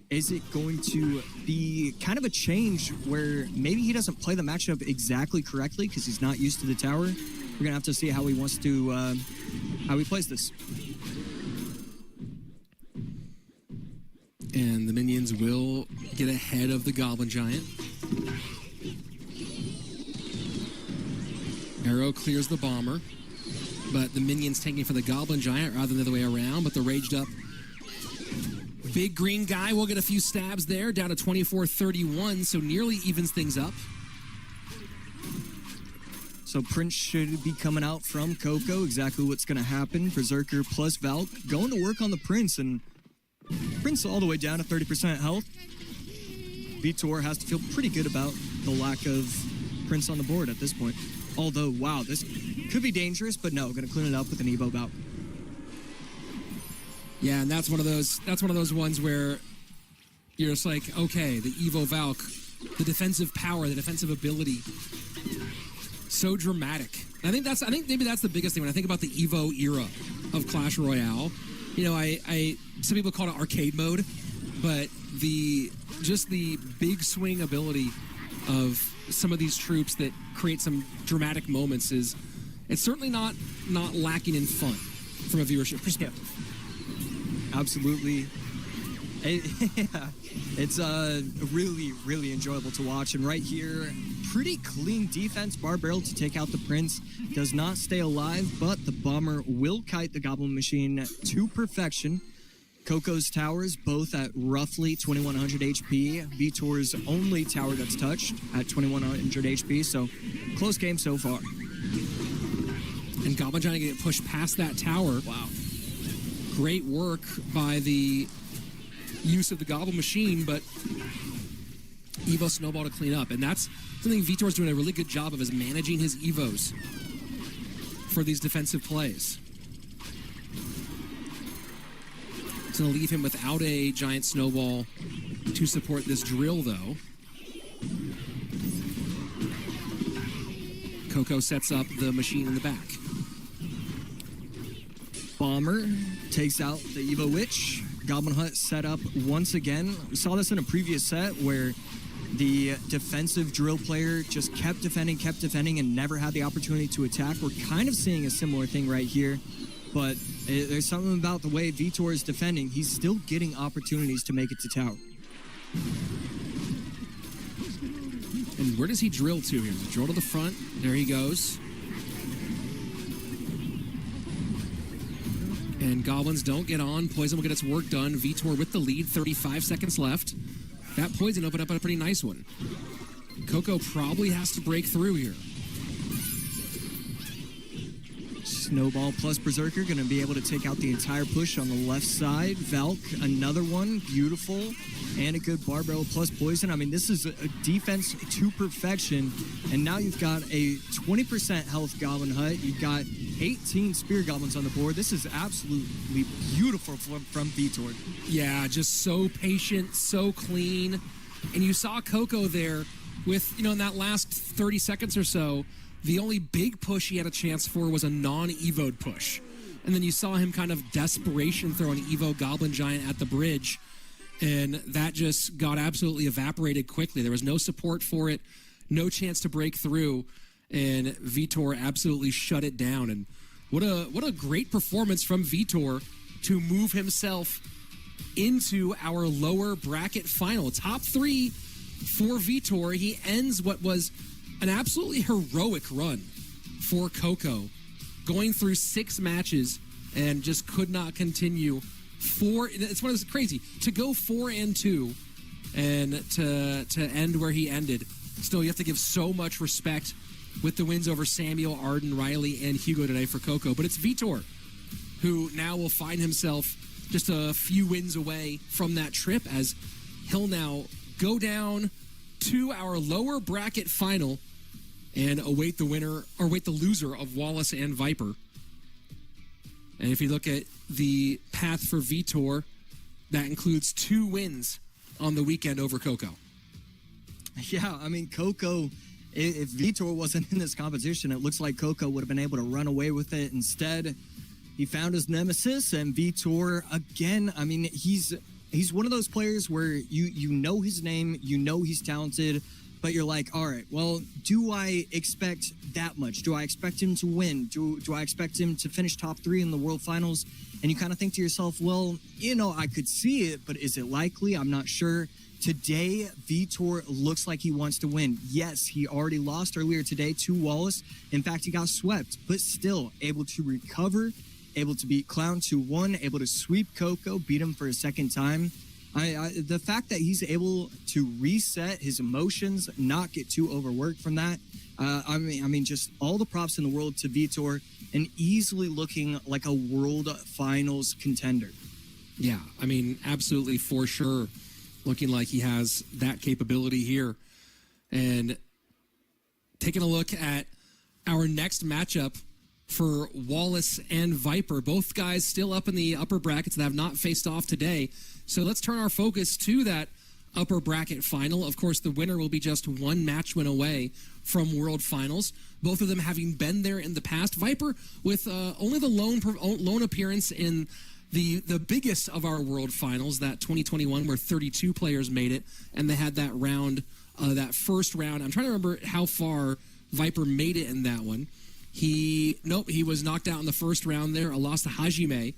S2: Is it going to be kind of a change where maybe he doesn't play the matchup exactly correctly because he's not used to the tower? We're gonna have to see how he wants to how he plays this.
S1: And the minions will get ahead of the Goblin Giant. Arrow clears the bomber, but the minions taking for the Goblin Giant rather than the other way around, but the raged up big green guy will get a few stabs there, down to 24-31, so nearly evens things up.
S2: So Prince should be coming out from Coco, exactly what's going to happen. Berserker plus Valk going to work on the Prince, and Prince all the way down to 30% health. Vtor has to feel pretty good about the lack of Prince on the board at this point. Although, wow, this could be dangerous, but no, going to clean it up with an Evo Valk.
S1: Yeah, and that's one of those ones where you're just like, okay, the Evo Valk, the defensive power, the defensive ability, so dramatic. I think maybe that's the biggest thing when I think about the Evo era of Clash Royale. Some people call it arcade mode, but the big swing ability of some of these troops that create some dramatic moments it's certainly not lacking in fun from a viewership perspective.
S2: Absolutely. It's really, really enjoyable to watch. And right here, pretty clean defense. Bar Barrel to take out the Prince. Does not stay alive, but the Bomber will kite the Goblin Machine to perfection. Coco's towers both at roughly 2100 HP. Vtor's only tower that's touched at 2100 HP. So close game so far.
S1: And Goblin Giant get pushed past that tower.
S2: Wow.
S1: Great work by the use of the Goblin Machine, but Evo Snowball to clean up. And that's something Vtor's doing a really good job of, is managing his Evos for these defensive plays. It's going to leave him without a giant snowball to support this drill, though. Coco sets up the machine in the back.
S2: Bomber takes out the Evo Witch. Goblin Hut set up once again. We saw this in a previous set where the defensive drill player just kept defending, and never had the opportunity to attack. We're kind of seeing a similar thing right here, but there's something about the way Vtor is defending. He's still getting opportunities to make it to tower.
S1: And where does he drill to here? Drill to the front. There he goes. And Goblins don't get on. Poison will get its work done. Vtor with the lead, 35 seconds left. That Poison opened up a pretty nice one. Coco probably has to break through here.
S2: Snowball plus Berserker going to be able to take out the entire push on the left side. Valk, another one, beautiful. And a good Bar Barrel plus Poison. I mean, this is a defense to perfection. And now you've got a 20% health Goblin Hut. You've got 18 Spear Goblins on the board. This is absolutely beautiful from Vtor.
S1: Yeah, just so patient, so clean. And you saw Coco there with, in that last 30 seconds or so, the only big push he had a chance for was a non-Evo'd push. And then you saw him kind of desperation throw an Evo Goblin Giant at the bridge. And that just got absolutely evaporated quickly. There was no support for it, no chance to break through. And Vtor absolutely shut it down. And what a great performance from Vtor to move himself into our lower bracket final. Top 3 for Vtor. He ends what was an absolutely heroic run for Coco, going through 6 matches and just could not continue. It's one of those crazy to go 4-2 and to end where he ended. Still, you have to give so much respect with the wins over Samuel, Arden, Riley, and Hugo today for Coco. But it's Vtor who now will find himself just a few wins away from that trip, as He'll now go down to our lower bracket final and await the winner, or await the loser of Wallace and Viper. And if you look at the path for Vtor, that includes 2 wins on the weekend over Coco.
S2: Yeah, I mean, Coco, if Vtor wasn't in this competition, it looks like Coco would have been able to run away with it. Instead, he found his nemesis, and Vtor, again, I mean, he's one of those players where you know his name, you know he's talented, but you're like, all right, well, do I expect that much? Do I expect him to win? Do I expect him to finish top 3 in the World Finals? And you kind of think to yourself, well, you know, I could see it, but is it likely? I'm not sure. Today, Vtor looks like he wants to win. Yes, he already lost earlier today to Wallace. In fact, he got swept, but still able to recover, able to beat Clown 2-1, able to sweep Coco, beat him for a second time. The fact that he's able to reset his emotions, not get too overworked from that, I mean, just all the props in the world to Vtor, and easily looking like a World Finals contender.
S1: Yeah, I mean, absolutely, for sure, looking like he has that capability here. And taking a look at our next matchup for Wallace and Viper, both guys still up in the upper brackets that have not faced off today. So let's turn our focus to that upper bracket final. Of course, the winner will be just 1 match win away from World Finals, both of them having been there in the past. Viper with only the lone appearance in the biggest of our World Finals, that 2021, where 32 players made it, and they had that round, that first round. I'm trying to remember how far Viper made it in that one. He was knocked out in the first round there. Lost to Hajime,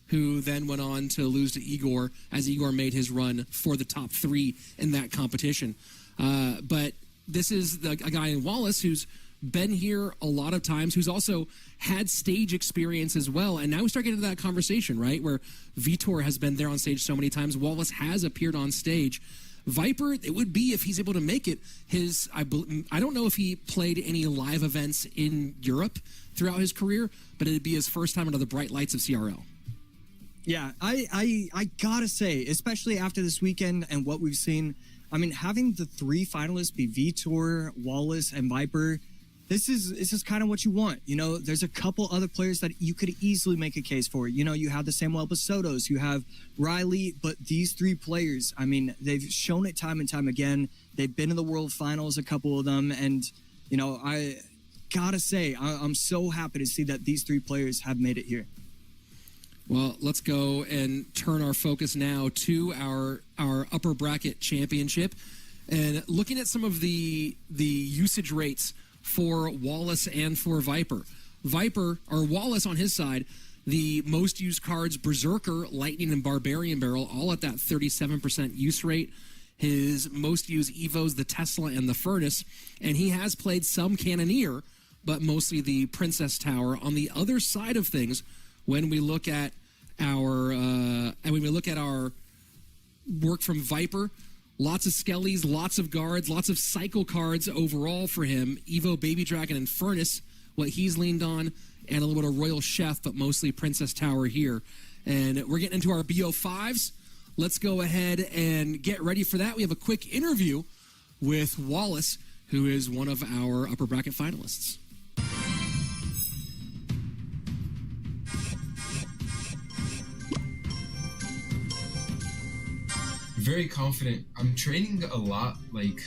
S1: who then went on to lose to Igor, as Igor made his run for the top 3 in that competition. But this is a guy in Wallace who's been here a lot of times, who's also had stage experience as well. And now we start getting into that conversation, right, where Vtor has been there on stage so many times. Wallace has appeared on stage. Viper, it would be, if he's able to make it, I don't know if he played any live events in Europe throughout his career, but it'd be his first time under the bright lights of CRL.
S2: Yeah, I gotta say, especially after this weekend and what we've seen, I mean, having the 3 finalists be Vtor, Wallace, and Viper, this is kind of what you want. You know, there's a couple other players that you could easily make a case for. You know, you have the Samuel Basotos, you have Riley, but these 3 players, I mean, they've shown it time and time again. They've been in the World Finals, a couple of them, and, you know, I gotta say, I'm so happy to see that these 3 players have made it here.
S1: Well, let's go and turn our focus now to our upper bracket championship, and looking at some of the usage rates for Wallace and for Viper. Wallace on his side, the most used cards, Berserker, Lightning, and Barbarian Barrel, all at that 37% use rate. His most used Evos, the Tesla and the Furnace, and he has played some Cannoneer, but mostly the Princess Tower. On the other side of things, when we look at our work from Viper, lots of Skellies, lots of guards, lots of cycle cards overall for him. Evo, Baby Dragon, and Furnace, what he's leaned on, and a little bit of Royal Chef, but mostly Princess Tower here. And we're getting into our BO5s. Let's go ahead and get ready for that. We have a quick interview with Wallace, who is one of our upper bracket finalists.
S3: Very confident. I'm training a lot. Like,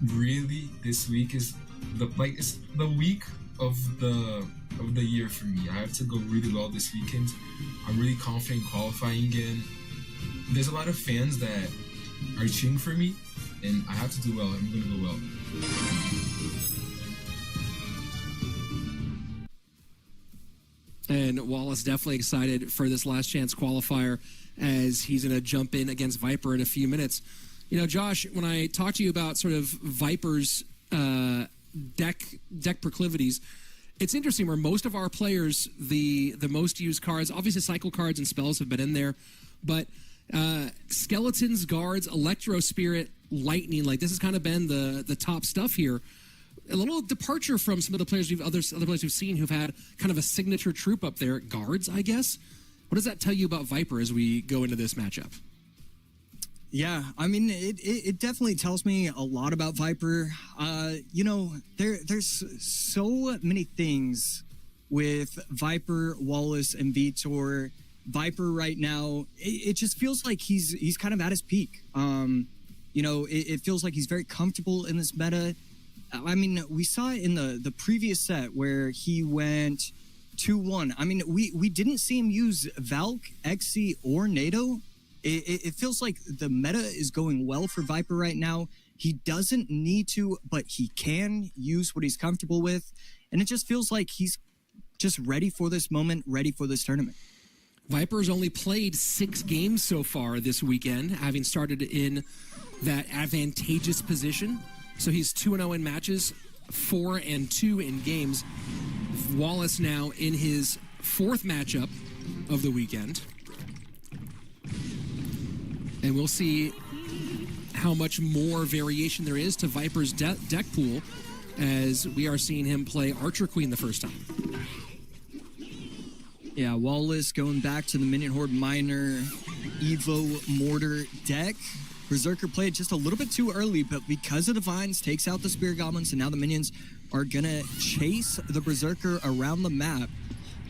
S3: really, this week is it's the week of the year for me. I have to go really well this weekend. I'm really confident qualifying again. There's a lot of fans that are cheering for me, and I have to do well. I'm gonna go well.
S1: And Wallace definitely excited for this last chance qualifier, as he's going to jump in against Viper in a few minutes. You know, Josh, when I talk to you about sort of Viper's deck proclivities, it's interesting where most of our players, the most used cards, obviously cycle cards and spells have been in there, but Skeletons, Guards, Electro Spirit, Lightning, like this has kind of been the top stuff here. A little departure from some of the players other players we've seen who've had kind of a signature troop up there. Guards, I guess. What does that tell you about Viper as we go into this matchup?
S2: Yeah, I mean, it definitely tells me a lot about Viper. You know, there's so many things with Viper, Wallace, and Vtor. Viper right now, it just feels like he's kind of at his peak. You know, it feels like he's very comfortable in this meta. I mean, we saw it in the previous set where he went 2-1. I mean, we didn't see him use Valk, XC, or NATO. It feels like the meta is going well for Viper right now. He doesn't need to, but he can use what he's comfortable with. And it just feels like he's just ready for this moment, ready for this tournament.
S1: Viper's only played 6 games so far this weekend, having started in that advantageous position. So he's 2-0 in matches, 4-2 in games. Wallace now in his 4th matchup of the weekend. And we'll see how much more variation there is to Viper's deck pool as we are seeing him play Archer Queen the first time.
S2: Yeah, Wallace going back to the Minion Horde Miner Evo Mortar deck. Berserker played just a little bit too early, but because of Divines, takes out the Spirit Goblins, and now the minions are gonna chase the Berserker around the map,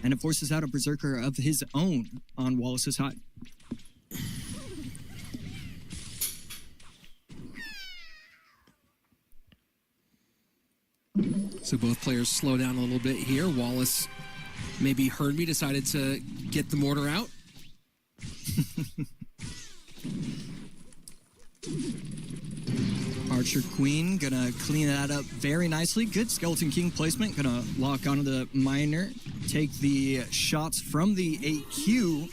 S2: and it forces out a Berserker of his own on Wallace's side.
S1: So both players slow down a little bit here. Wallace maybe heard me, decided to get the mortar out.
S2: Archer Queen gonna clean that up very nicely. Good Skeleton King placement. Gonna lock onto the miner, take the shots from the 8Q,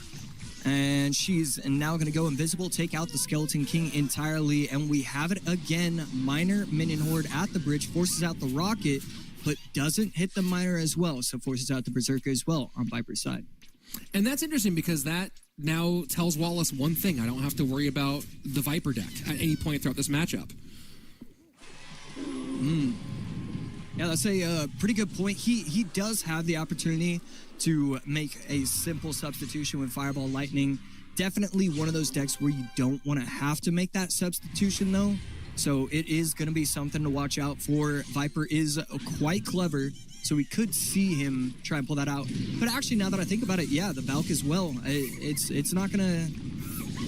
S2: and she's now gonna go invisible, take out the Skeleton King entirely, and we have it again. Miner Minion Horde at the bridge, forces out the rocket, but doesn't hit the miner as well, so forces out the Berserker as well on Viper's side.
S1: And that's interesting because that now tells Wallace one thing: I don't have to worry about the Viper deck at any point throughout this matchup.
S2: Yeah, that's a pretty good point. He does have the opportunity to make a simple substitution with Fireball Lightning. Definitely one of those decks where you don't want to have to make that substitution, though. So it is going to be something to watch out for. Viper is quite clever, so we could see him try and pull that out. But actually, now that I think about it, yeah, the Valk as well. It's not gonna.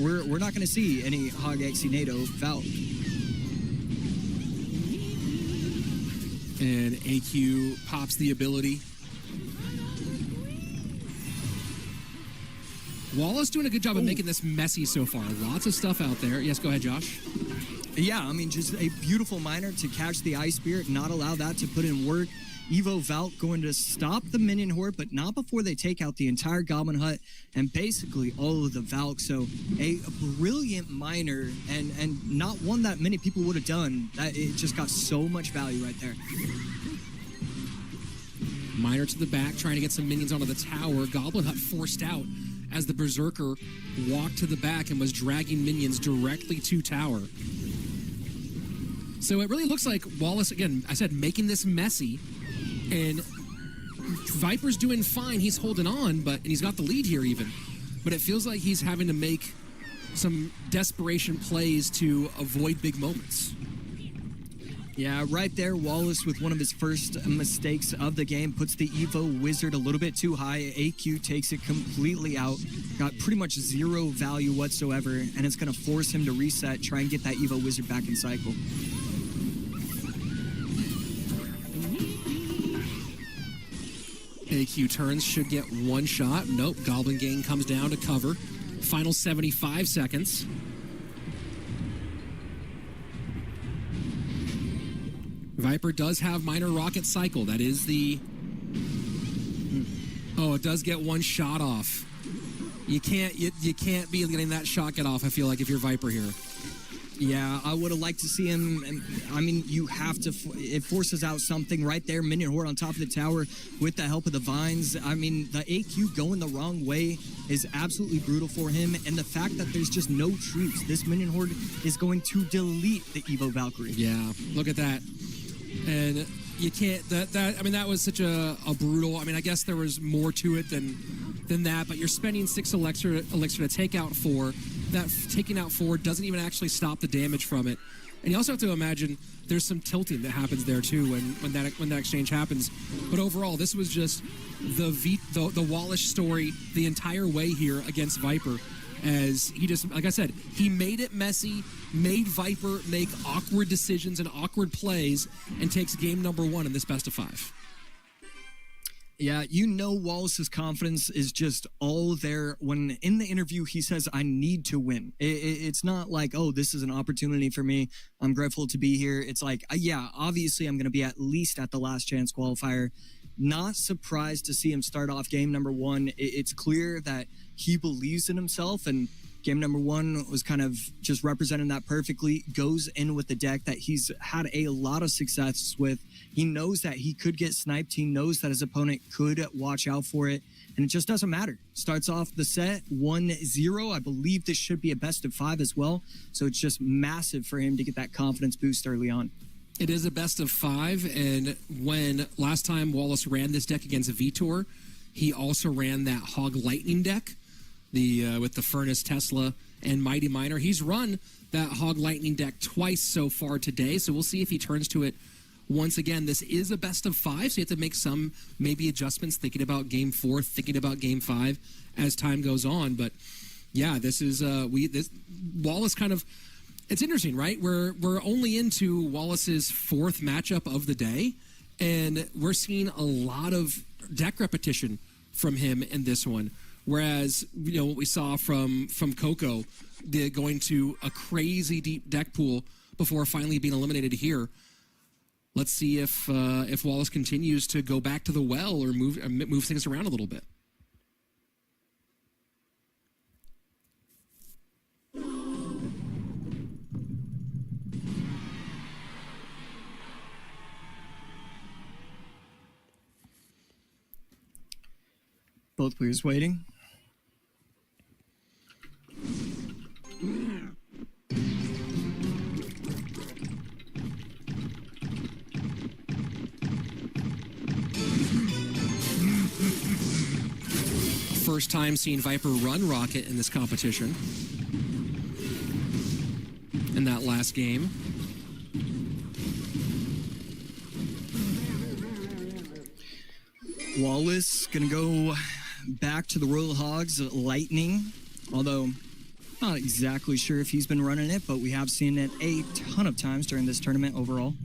S2: We're not gonna see any Hog XC NATO Valk.
S1: And AQ pops the ability. Wallace doing a good job of making this messy so far. Lots of stuff out there. Yes, go ahead, Josh.
S2: Yeah, I mean, just a beautiful miner to catch the Ice Spirit, not allow that to put in work. Evo Valk going to stop the Minion Horde, but not before they take out the entire Goblin Hut and basically all of the Valk. So a brilliant miner, and not one that many people would have done. It just got so much value right there.
S1: Miner to the back, trying to get some minions onto the tower. Goblin Hut forced out as the Berserker walked to the back and was dragging minions directly to tower. So it really looks like Wallace, again, I said, making this messy. And Viper's doing fine. He's holding on, and he's got the lead here even. But it feels like he's having to make some desperation plays to avoid big moments.
S2: Yeah, right there, Wallace with one of his first mistakes of the game puts the Evo Wizard a little bit too high. AQ takes it completely out. Got pretty much zero value whatsoever, and it's going to force him to reset, try and get that Evo Wizard back in cycle.
S1: AQ turns, should get one shot. Nope, Goblin Gang comes down to cover. Final 75 seconds. Viper does have Miner Rocket Cycle. That is the... Oh, it does get one shot off. You can't be getting that shot get off, I feel like, if you're Viper here.
S2: Yeah, I would have liked to see him. I mean, you have to. It forces out something right there. Minion Horde on top of the tower with the help of the Vines. I mean, the AQ going the wrong way is absolutely brutal for him. And the fact that there's just no troops, this Minion Horde is going to delete the Evo Valkyrie.
S1: Yeah, look at that. And you can't. I mean, that was such a brutal. I mean, I guess there was more to it than that. But you're spending 6 elixir to take out 4. that taking out 4 doesn't even actually stop the damage from it. And you also have to imagine there's some tilting that happens there too when that exchange happens. But overall, this was just the Wallace story the entire way here against Viper. As he just, like I said, he made it messy, made Viper make awkward decisions and awkward plays, and takes game number 1 in this best of 5.
S2: Yeah, you know Wallace's confidence is just all there when in the interview he says, I need to win. It's not like, oh, this is an opportunity for me. I'm grateful to be here. It's like, yeah, obviously I'm going to be at least at the last chance qualifier. Not surprised to see him start off game number 1. It's clear that he believes in himself, and game number 1 was kind of just representing that perfectly. Goes in with the deck that he's had a lot of success with. He knows that he could get sniped. He knows that his opponent could watch out for it, and it just doesn't matter. Starts off the set 1-0. I believe this should be a best of 5 as well, so it's just massive for him to get that confidence boost early on.
S1: It is a best of 5, and when last time Wallace ran this deck against Vtor, he also ran that Hog Lightning deck, with the Furnace, Tesla, and Mighty Miner. He's run that Hog Lightning deck twice so far today, so we'll see if he turns to it once again. This is a best of 5, so you have to make some maybe adjustments, thinking about game 4, thinking about game 5 as time goes on. But yeah, this is Wallace kind of. It's interesting, right? We're only into Wallace's 4th matchup of the day, and we're seeing a lot of deck repetition from him in this one. Whereas, you know, what we saw from Coco, going to a crazy deep deck pool before finally being eliminated here. Let's see if Wallace continues to go back to the well or move things around a little bit.
S2: Both players waiting.
S1: First time seeing Viper run Rocket in this competition. In that last game.
S2: Wallace gonna go back to the Royal Hogs Lightning, although not exactly sure if he's been running it, but we have seen it a ton of times during this tournament overall.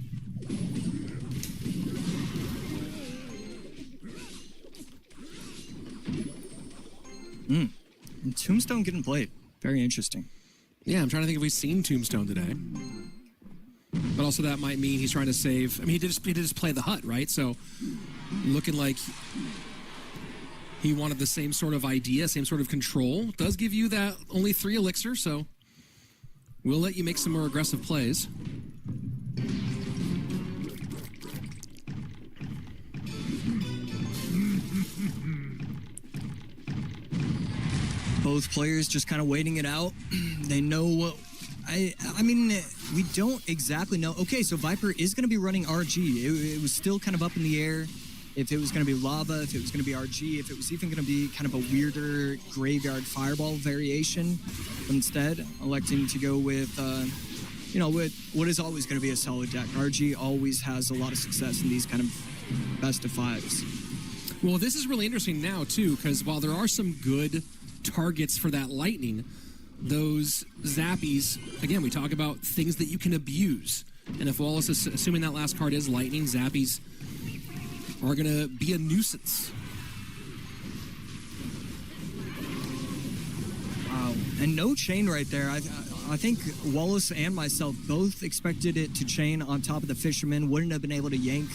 S2: And Tombstone getting played. Very interesting.
S1: Yeah, I'm trying to think if we've seen Tombstone today. But also that might mean he's trying to save. I mean, he did just play the hut, right? So looking like he wanted the same sort of idea, same sort of control. Does give you that only 3 elixir, so we'll let you make some more aggressive plays.
S2: Both players just kind of waiting it out. They know what... I mean, we don't exactly know. Okay, so Viper is going to be running RG. It was still kind of up in the air if it was going to be lava, if it was going to be RG, if it was even going to be kind of a weirder graveyard fireball variation. But instead, electing to go with, with what is always going to be a solid deck. RG always has a lot of success in these kind of best of 5s.
S1: Well, this is really interesting now, too, because while there are some good targets for that Lightning, those zappies, again, we talk about things that you can abuse. And if Wallace is assuming that last card is Lightning, zappies are going to be a nuisance.
S2: Wow. And no chain right there. I think Wallace and myself both expected it to chain on top of the Fisherman. Wouldn't have been able to yank.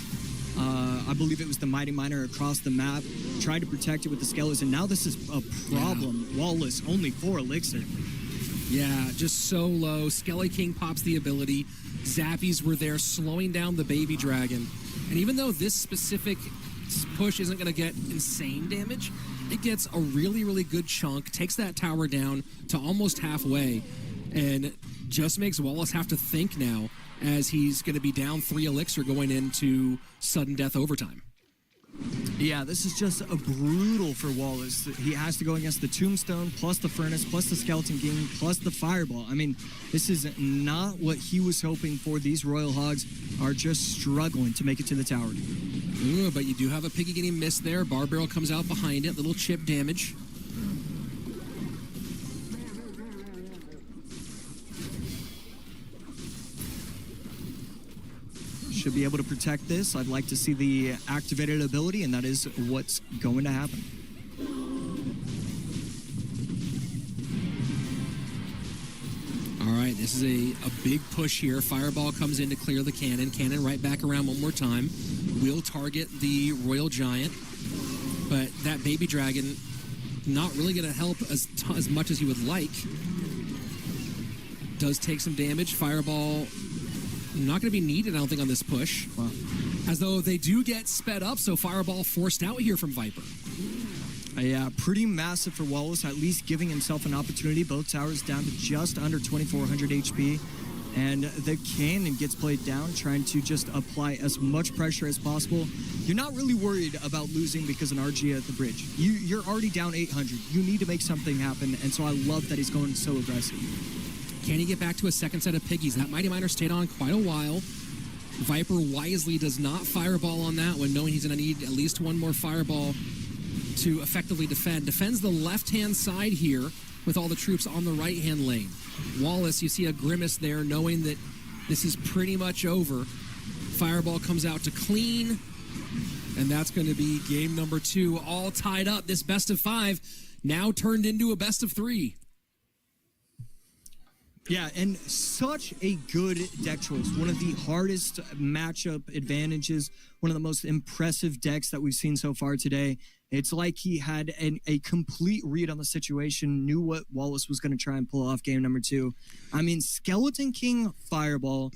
S2: I believe it was the Mighty Miner across the map. Tried to protect it with the Skellies, and now this is a problem. Yeah. Wallace, only 4 elixir.
S1: Yeah, just so low. Skelly King pops the ability. Zappies were there slowing down the Baby Dragon. And even though this specific push isn't going to get insane damage, it gets a really, really good chunk, takes that tower down to almost halfway, and just makes Wallace have to think now as he's going to be down 3 elixir going into sudden death overtime.
S2: Yeah, this is just a brutal for Wallace. He has to go against the Tombstone, plus the Furnace, plus the Skeleton King, plus the Fireball. I mean, this is not what he was hoping for. These Royal Hogs are just struggling to make it to the tower.
S1: Ooh, but you do have a Piggy getting missed there. Bar Barrel comes out behind it. Little chip damage.
S2: Should be able to protect this. I'd like to see the activated ability, and that is what's going to happen.
S1: All right, this is a big push here. Fireball comes in to clear the cannon. Cannon right back around one more time. Will target the Royal Giant, but that Baby Dragon not really going to help as much as he would like. Does take some damage. Fireball not going to be needed, I don't think, on this push.
S2: Wow.
S1: As though they do get sped up, so Fireball forced out here from Viper.
S2: Yeah, pretty massive for Wallace, at least giving himself an opportunity. Both towers down to just under 2,400 HP. And the cannon gets played down, trying to just apply as much pressure as possible. You're not really worried about losing because of an RG at the bridge. You're already down 800. You need to make something happen, and so I love that he's going so aggressive.
S1: Can he get back to a second set of Piggies? That Mighty Miner stayed on quite a while. Viper wisely does not Fireball on that one, knowing he's going to need at least one more Fireball to effectively defend. Defends the left-hand side here with all the troops on the right-hand lane. Wallace, you see a grimace there, knowing that this is pretty much over. Fireball comes out to clean, and that's going to be game number 2, all tied up. This best of 5 now turned into a best of 3.
S2: Yeah, and such a good deck choice. One of the hardest matchup advantages, one of the most impressive decks that we've seen so far today. It's like he had a complete read on the situation, knew what Wallace was going to try and pull off game number 2. I mean, Skeleton King, Fireball,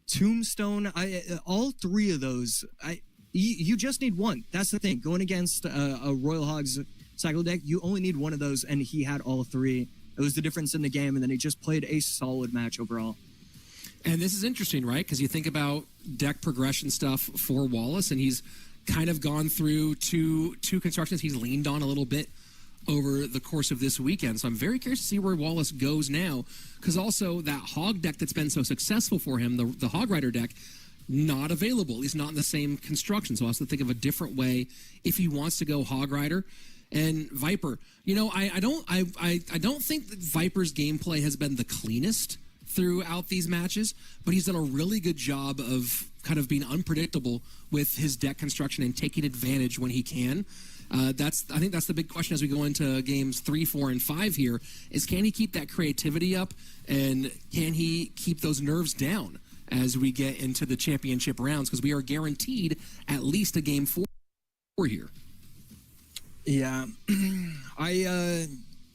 S2: Tombstone, all 3 of those, you just need one. That's the thing. Going against a Royal Hogs cycle deck, you only need one of those, and he had all 3. It was the difference in the game, and then he just played a solid match overall.
S1: And this is interesting, right? Because you think about deck progression stuff for Wallace, and he's kind of gone through two constructions he's leaned on a little bit over the course of this weekend. So I'm very curious to see where Wallace goes now, because also that Hog deck that's been so successful for him, the Hog Rider deck, not available. He's not in the same construction, so he has to think of a different way if he wants to go Hog Rider. And Viper, you know, I don't think that Viper's gameplay has been the cleanest throughout these matches, but he's done a really good job of kind of being unpredictable with his deck construction and taking advantage when he can. I think that's the big question as we go into games 3, 4, and 5 here, is can he keep that creativity up, and can he keep those nerves down as we get into the championship rounds, because we are guaranteed at least a game 4 here.
S2: Yeah, I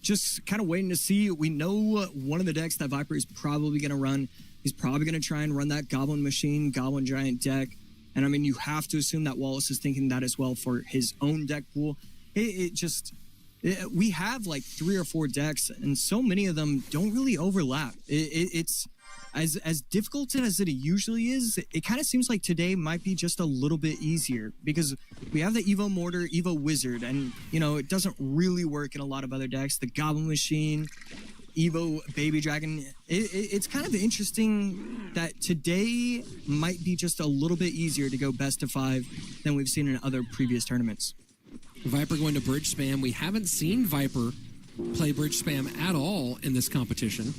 S2: just kind of waiting to see. We know one of the decks that Viper is probably going to run. He's probably going to try and run that Goblin Machine, Goblin Giant deck. And I mean, you have to assume that Wallace is thinking that as well for his own deck pool. We have like 3 or 4 decks, and so many of them don't really overlap. It's as difficult as it usually is. It kind of seems like today might be just a little bit easier because we have the Evo Mortar, Evo Wizard, and you know it doesn't really work in a lot of other decks. The Goblin Machine, Evo Baby Dragon. It's kind of interesting that today might be just a little bit easier to go best of 5 than we've seen in other previous tournaments.
S1: Viper going to bridge spam. We haven't seen Viper play bridge spam at all in this competition.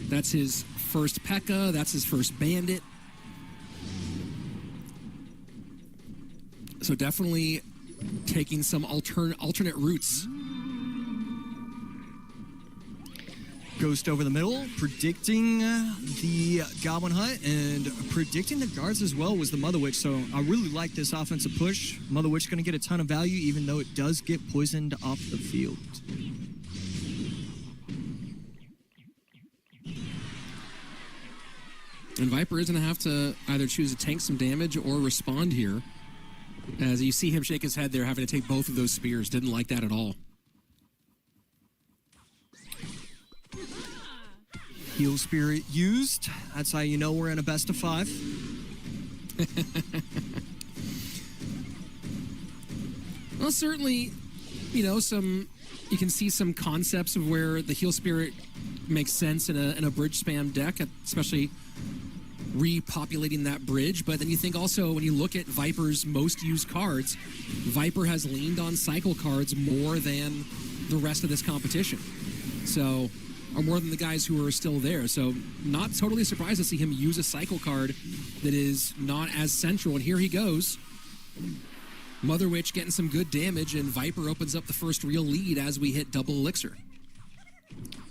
S1: That's his first P.E.K.K.A. That's his first Bandit. So definitely taking some alternate routes.
S2: Ghost over the middle, predicting the Goblin Hut and predicting the guards as well was the Mother Witch. So I really like this offensive push. Mother Witch going to get a ton of value, even though it does get poisoned off the field.
S1: And Viper is going to have to either choose to tank some damage or respond here. As you see him shake his head there, having to take both of those spears. Didn't like that at all.
S2: Heal Spirit used. That's how you know we're in a best of 5.
S1: Well, certainly, you know, you can see some concepts of where the Heal Spirit makes sense in a bridge spam deck, especially repopulating that bridge. But then you think also, when you look at Viper's most used cards, Viper has leaned on cycle cards more than the rest of this competition. So, or more than the guys who are still there. So, not totally surprised to see him use a cycle card that is not as central. And here he goes. Mother Witch getting some good damage, and Viper opens up the first real lead as we hit double elixir.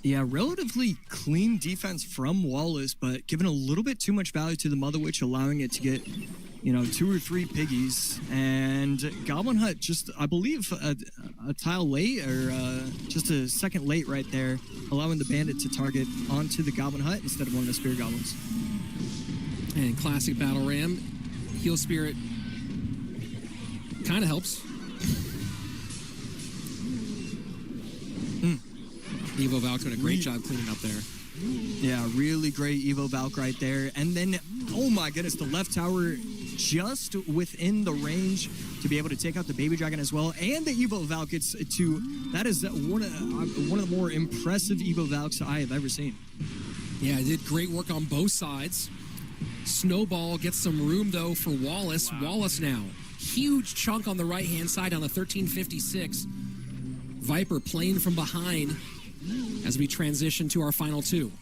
S2: Yeah, relatively clean defense from Wallace, but given a little bit too much value to the Mother Witch, allowing it to get, you know, 2 or 3 piggies. And Goblin Hut just, I believe, a tile late, or just a second late right there, allowing the Bandit to target onto the Goblin Hut instead of one of the Spirit Goblins.
S1: And classic Battle Ram, Heal Spirit kind of helps. Evo Valk doing a great job cleaning up there.
S2: Yeah, really great Evo Valk right there. And then, oh my goodness, the left tower just within the range to be able to take out the Baby Dragon as well. And the Evo Valk gets to, that is one of the more impressive Evo Valks I have ever seen.
S1: Yeah, did great work on both sides. Snowball gets some room, though, for Wallace. Wow. Wallace now, huge chunk on the right-hand side on the 1356. Viper playing from behind as we transition to our final 2.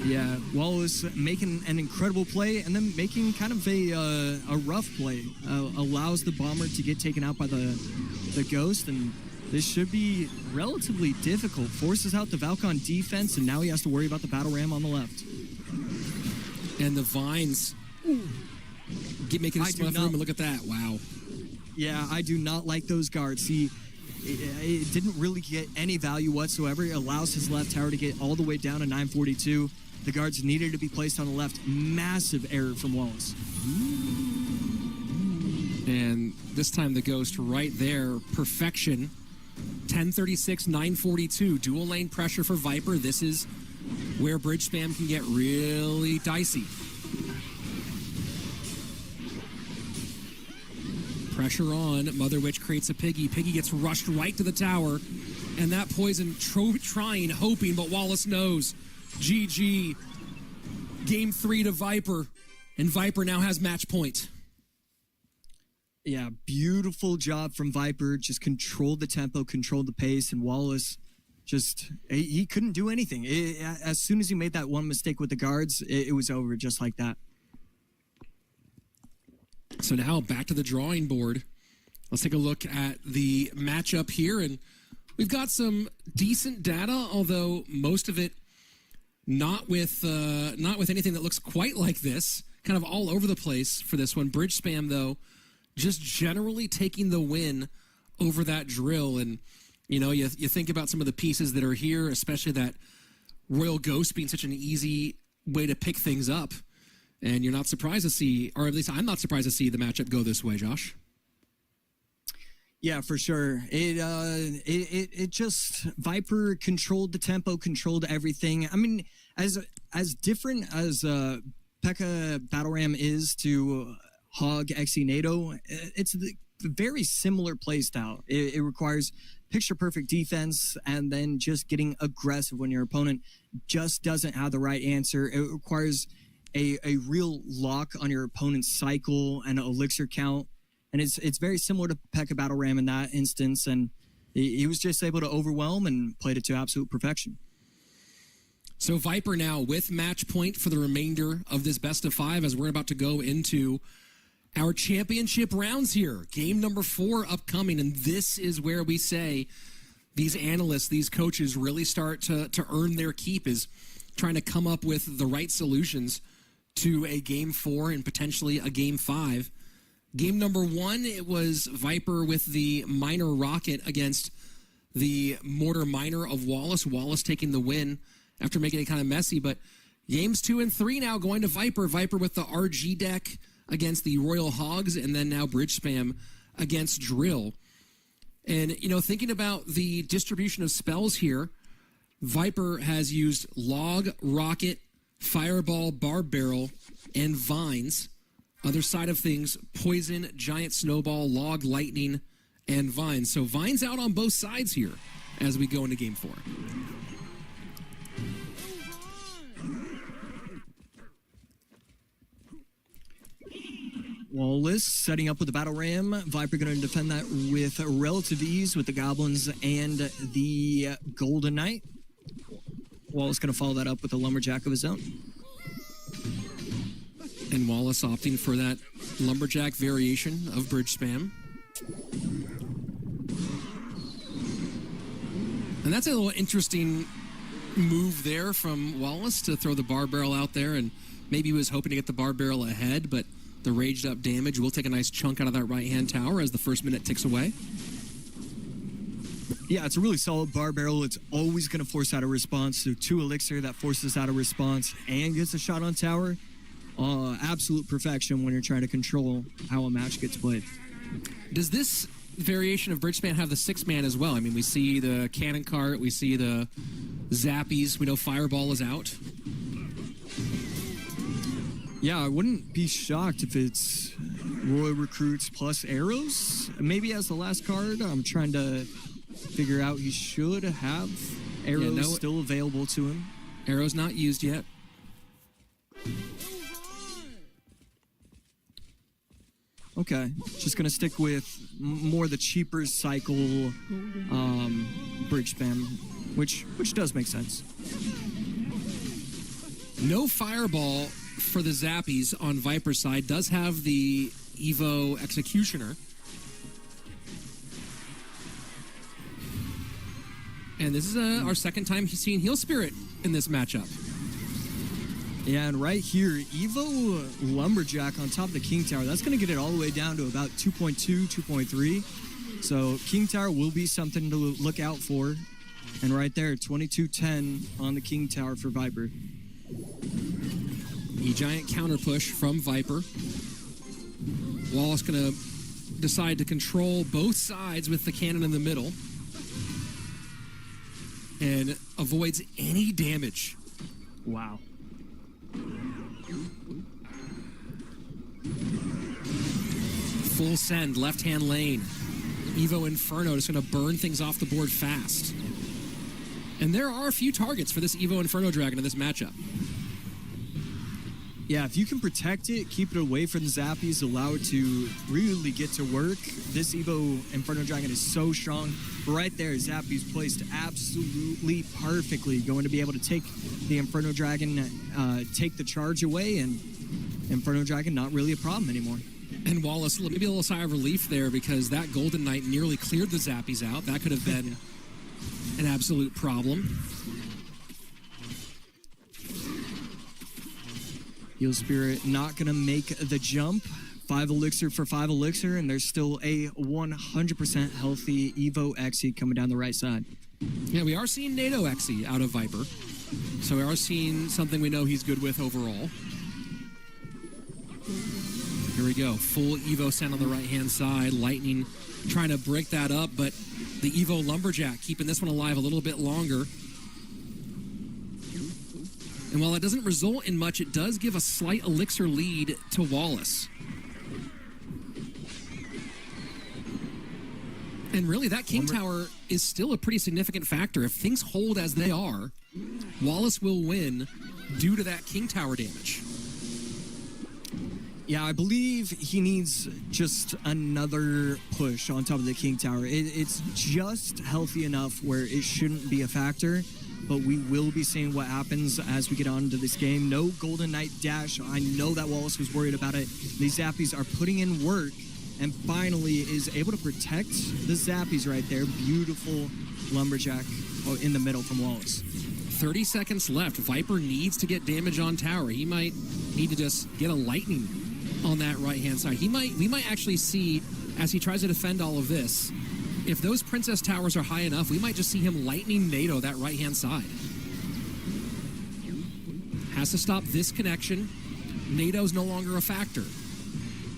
S2: Yeah, Wallace making an incredible play and then making kind of a rough play. Allows the Bomber to get taken out by the Ghost, and this should be relatively difficult. Forces out the Valk on defense, and now he has to worry about the Battle Ram on the left.
S1: And the Vines making a smooth room, and look at that. Wow.
S2: Yeah, I do not like those guards. It didn't really get any value whatsoever. It allows his left tower to get all the way down to 942. The guards needed to be placed on the left. Massive error from Wallace.
S1: And this time the Ghost right there. Perfection. 1036, 942. Dual lane pressure for Viper. This is where bridge spam can get really dicey. Pressure on. Mother Witch creates a Piggy. Piggy gets rushed right to the tower. And that poison trying, hoping, but Wallace knows. GG. Game 3 to Viper. And Viper now has match point.
S2: Yeah, beautiful job from Viper. Just controlled the tempo, controlled the pace, and Wallace just, he couldn't do anything. As soon as he made that one mistake with the guards, it was over just like that.
S1: So now back to the drawing board. Let's take a look at the matchup here. And we've got some decent data, although most of it not with anything that looks quite like this. Kind of all over the place for this one. Bridge spam, though, just generally taking the win over that drill. And, you know, you think about some of the pieces that are here, especially that Royal Ghost being such an easy way to pick things up. And you're not surprised to see, or at least I'm not surprised to see the matchup go this way, Josh.
S2: Yeah, for sure. It just, Viper controlled the tempo, controlled everything. I mean, as different as P.E.K.K.A. Battle Ram is to Hog XE NATO, it's the very similar playstyle. It requires picture-perfect defense and then just getting aggressive when your opponent just doesn't have the right answer. It requires a real lock on your opponent's cycle and elixir count. And it's very similar to P.E.K.K.A. Battle Ram in that instance. And he was just able to overwhelm and played it to absolute perfection.
S1: So Viper now with match point for the remainder of this best of 5 as we're about to go into our championship rounds here. Game number 4 upcoming. And this is where we say these analysts, these coaches really start to earn their keep, is trying to come up with the right solutions to a game 4 and potentially a game 5. Game number 1, it was Viper with the Miner Rocket against the Mortar Miner of Wallace. Wallace taking the win after making it kind of messy. But games 2 and 3 now going to Viper. Viper with the RG deck against the Royal Hogs, and then now Bridge Spam against Drill. And, you know, thinking about the distribution of spells here, Viper has used Log, Rocket, Fireball, Barb Barrel, and Vines Other side of things, Poison, Giant Snowball, Log, Lightning, and Vine. So Vine's out on both sides here as we go into Game 4.
S2: Wallace setting up with the Battle Ram. Viper going to defend that with relative ease with the Goblins and the Golden Knight. Wallace going to follow that up with a Lumberjack of his own.
S1: And Wallace opting for that Lumberjack variation of bridge spam. And that's a little interesting move there from Wallace to throw the bar barrel out there, and maybe he was hoping to get the bar barrel ahead, but the raged up damage will take a nice chunk out of that right-hand tower as the first minute ticks away.
S2: Yeah, it's a really solid bar barrel. It's always going to force out a response. So 2 Elixir that forces out a response and gets a shot on tower. Absolute perfection when you're trying to control how a match gets played.
S1: Does this variation of bridge span have the 6-man as well? I mean, we see the cannon cart, we see the zappies, we know Fireball is out.
S2: Yeah, I wouldn't be shocked if it's Roy Recruits plus arrows. Maybe as the last card, I'm trying to figure out he should have arrows still available to him.
S1: Arrows not used yet.
S2: Okay, just gonna stick with more the cheaper cycle bridge spam, which does make sense.
S1: No Fireball for the Zappies on Viper's side. Does have the Evo Executioner. And this is our second time seeing Heal Spirit in this matchup.
S2: Yeah, and right here, Evo Lumberjack on top of the King Tower. That's going to get it all the way down to about 2.2, 2.3. So King Tower will be something to look out for. And right there, 22-10 on the King Tower for Viper.
S1: A giant counter push from Viper. Wallace going to decide to control both sides with the cannon in the middle. And avoids any damage.
S2: Wow.
S1: Full send, left-hand lane. Evo Inferno just going to burn things off the board fast. And there are a few targets for this Evo Inferno Dragon in this matchup.
S2: Yeah, if you can protect it, keep it away from the Zappies, allow it to really get to work. This Evo Inferno Dragon is so strong. Right there, Zappies placed absolutely perfectly. Going to be able to take the Inferno Dragon, take the charge away, and Inferno Dragon not really a problem anymore.
S1: And Wallace, maybe a little sigh of relief there because that Golden Knight nearly cleared the Zappies out. That could have been an absolute problem.
S2: Heal Spirit not going to make the jump. 5 Elixir for 5 Elixir, and there's still a 100% healthy Evo Exi coming down the right side.
S1: Yeah, we are seeing NATO Exi out of Viper. So we are seeing something we know he's good with overall. Here we go. Full Evo send on the right-hand side. Lightning trying to break that up, but the Evo Lumberjack keeping this one alive a little bit longer. And while it doesn't result in much, it does give a slight Elixir lead to Wallace. And really, that King Tower is still a pretty significant factor. If things hold as they are, Wallace will win due to that King Tower damage.
S2: Yeah, I believe he needs just another push on top of the King Tower. It's just healthy enough where it shouldn't be a factor, but we will be seeing what happens as we get on into this game. No Golden Knight dash. I know that Wallace was worried about it. These Zappies are putting in work and finally is able to protect the Zappies right there. Beautiful Lumberjack in the middle from Wallace.
S1: 30 seconds left. Viper needs to get damage on tower. He might need to just get a lightning on that right-hand side. We might actually see, as he tries to defend all of this, if those Princess Towers are high enough, we might just see him lightning NATO that right-hand side. Has to stop this connection. NATO's no longer a factor.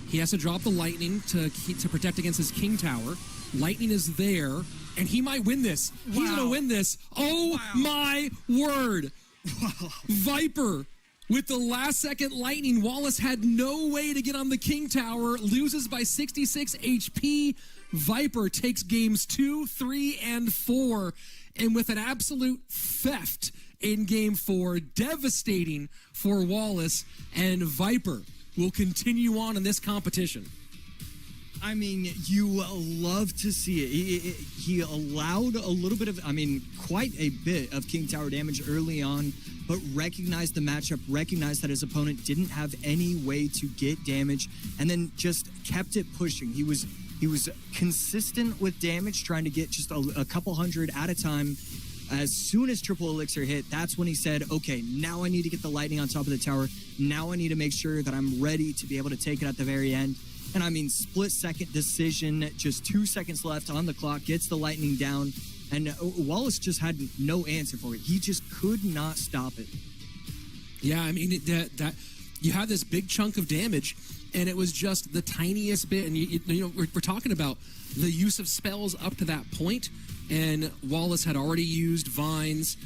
S1: He has to drop the lightning to protect against his King Tower. Lightning is there, and he might win this. He's going to win this. Oh, my word.
S2: Wow.
S1: Viper With the last-second lightning, Wallace had no way to get on the King Tower, loses by 66 HP. Viper takes games 2, 3, and 4, and with an absolute theft in game 4, devastating for Wallace, and Viper will continue on in this competition.
S2: I mean, you love to see it. He allowed a little bit of, quite a bit of King Tower damage early on, but recognized the matchup, recognized that his opponent didn't have any way to get damage, and then just kept it pushing. He was consistent with damage, trying to get just a couple hundred at a time. As soon as triple elixir hit, that's when he said, okay, now I need to get the lightning on top of the tower. Now I need to make sure that I'm ready to be able to take it at the very end. And I mean, split-second decision, just 2 seconds left on the clock, gets the lightning down, and Wallace just had no answer for it. He just could not stop it.
S1: Yeah, I mean, that you had this big chunk of damage, and it was just the tiniest bit. And we're talking about the use of spells up to that point, and Wallace had already used Vines.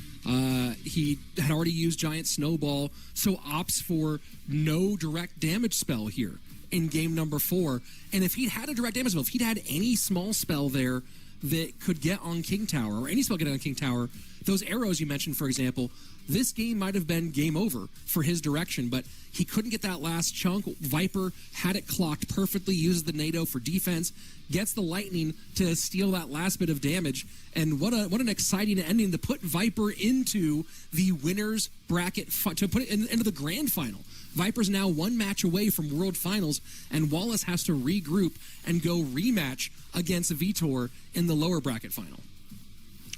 S1: He had already used Giant Snowball, so opts for no direct damage spell here in game number 4. And if he'd had a direct damage spell, if he'd had any small spell there that could get on King Tower, or any spell get on King Tower, those arrows you mentioned, for example, this game might have been game over for his direction, but he couldn't get that last chunk. Viper had it clocked perfectly, uses the NATO for defense, gets the lightning to steal that last bit of damage, and what an exciting ending to put Viper into the winner's bracket, to put it into the grand final. Viper's now one match away from World Finals, and Wallace has to regroup and go rematch against Vtor in the lower bracket final.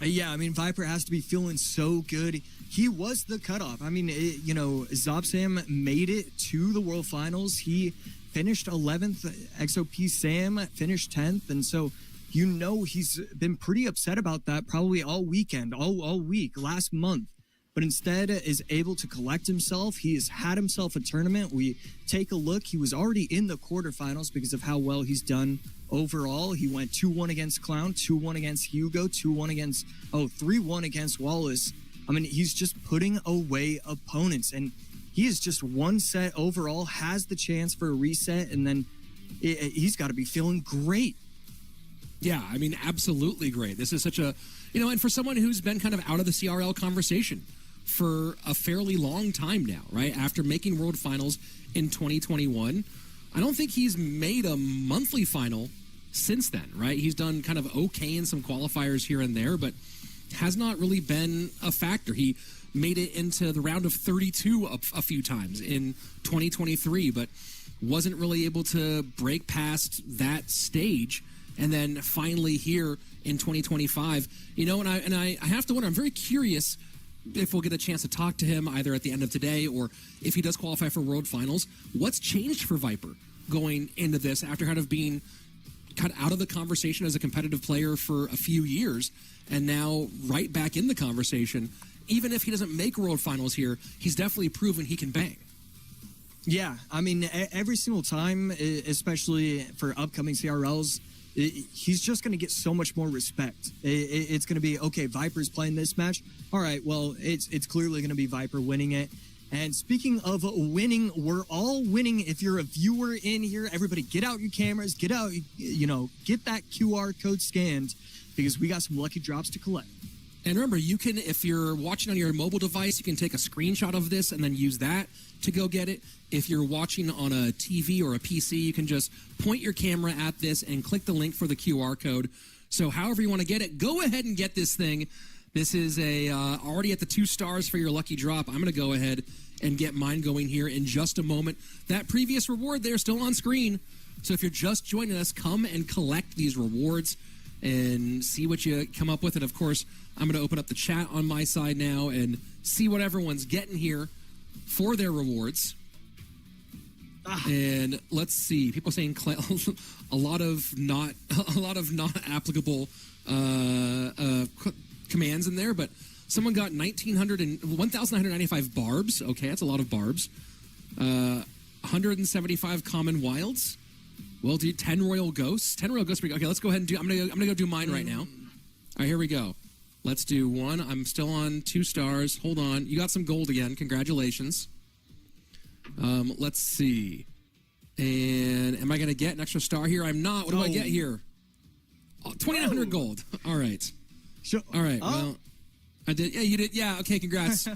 S2: Yeah, I mean, Viper has to be feeling so good. He was the cutoff. I mean, Zobsam made it to the World Finals. He finished 11th. XOP Sam finished 10th. And so, he's been pretty upset about that probably all weekend, all week, last month. But instead is able to collect himself. He has had himself a tournament. We take a look. He was already in the quarterfinals because of how well he's done overall. He went 2-1 against Clown, 2-1 against Hugo, 3-1 against Wallace. I mean, he's just putting away opponents, and he is just one set overall, has the chance for a reset, and then he's got to be feeling great.
S1: Yeah, I mean, absolutely great. This is such a, and for someone who's been kind of out of the CRL conversation for a fairly long time now, right? After making World Finals in 2021, I don't think he's made a monthly final since then, right? He's done kind of okay in some qualifiers here and there, but has not really been a factor. He made it into the round of 32 a few times in 2023, but wasn't really able to break past that stage. And then finally here in 2025, and I have to wonder, I'm very curious if we'll get a chance to talk to him either at the end of today or if he does qualify for World Finals. What's changed for Viper going into this after kind of being cut out of the conversation as a competitive player for a few years and now right back in the conversation? Even if he doesn't make World Finals here, he's definitely proven he can bang.
S2: Yeah, I mean, every single time, especially for upcoming CRLs, he's just going to get so much more respect. It's going to be, okay, Viper's playing this match. All right, well, it's clearly going to be Viper winning it. And speaking of winning, we're all winning. If you're a viewer in here, everybody get out your cameras, get out, get that QR code scanned because we got some lucky drops to collect.
S1: And remember, you can, if you're watching on your mobile device, you can take a screenshot of this and then use that to go get it. If you're watching on a TV or a PC, you can just point your camera at this and click the link for the QR code. So however you want to get it, go ahead and get this thing. This is already at the 2 stars for your lucky drop. I'm going to go ahead and get mine going here in just a moment. That previous reward there still on screen. So if you're just joining us, come and collect these rewards and see what you come up with. And of course, I'm going to open up the chat on my side now and see what everyone's getting here for their rewards. And let's see. People saying a lot of not applicable commands in there, but someone got 1,995 barbs. Okay, that's a lot of barbs. 175 common wilds. Well, dude, 10 royal ghosts. 10 royal ghosts. Okay, let's go ahead and do. I'm gonna go do mine right now. All right, here we go. Let's do one. I'm still on 2 stars. Hold on. You got some gold again. Congratulations. Let's see. And am I going to get an extra star here? I'm not. What do I get here? Oh, 2,900 gold. All right. All right. Well, I did. Yeah, you did. Yeah. Okay. Congrats.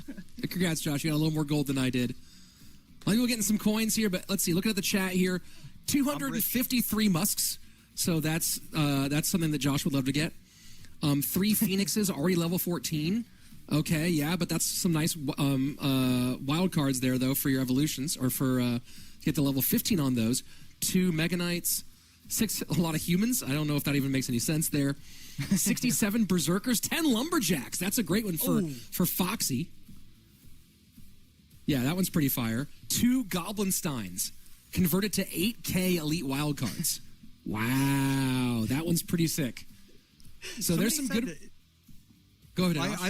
S1: Congrats, Josh. You got a little more gold than I did. I think we're getting some coins here, but let's see. Looking at the chat here, 253 musks. So that's something that Josh would love to get. 3 phoenixes, already level 14. Okay, yeah, but that's some nice wild cards there, though, for your evolutions, or for get to level 15 on those. 2 Mega Knights, 6, a lot of humans. I don't know if that even makes any sense there. 67 Berserkers, 10 Lumberjacks. That's a great one for Foxy. Yeah, that one's pretty fire. 2 Goblin Steins, converted to 8K Elite wild cards. Wow, that one's pretty sick. So there's some good... Go ahead, Ash.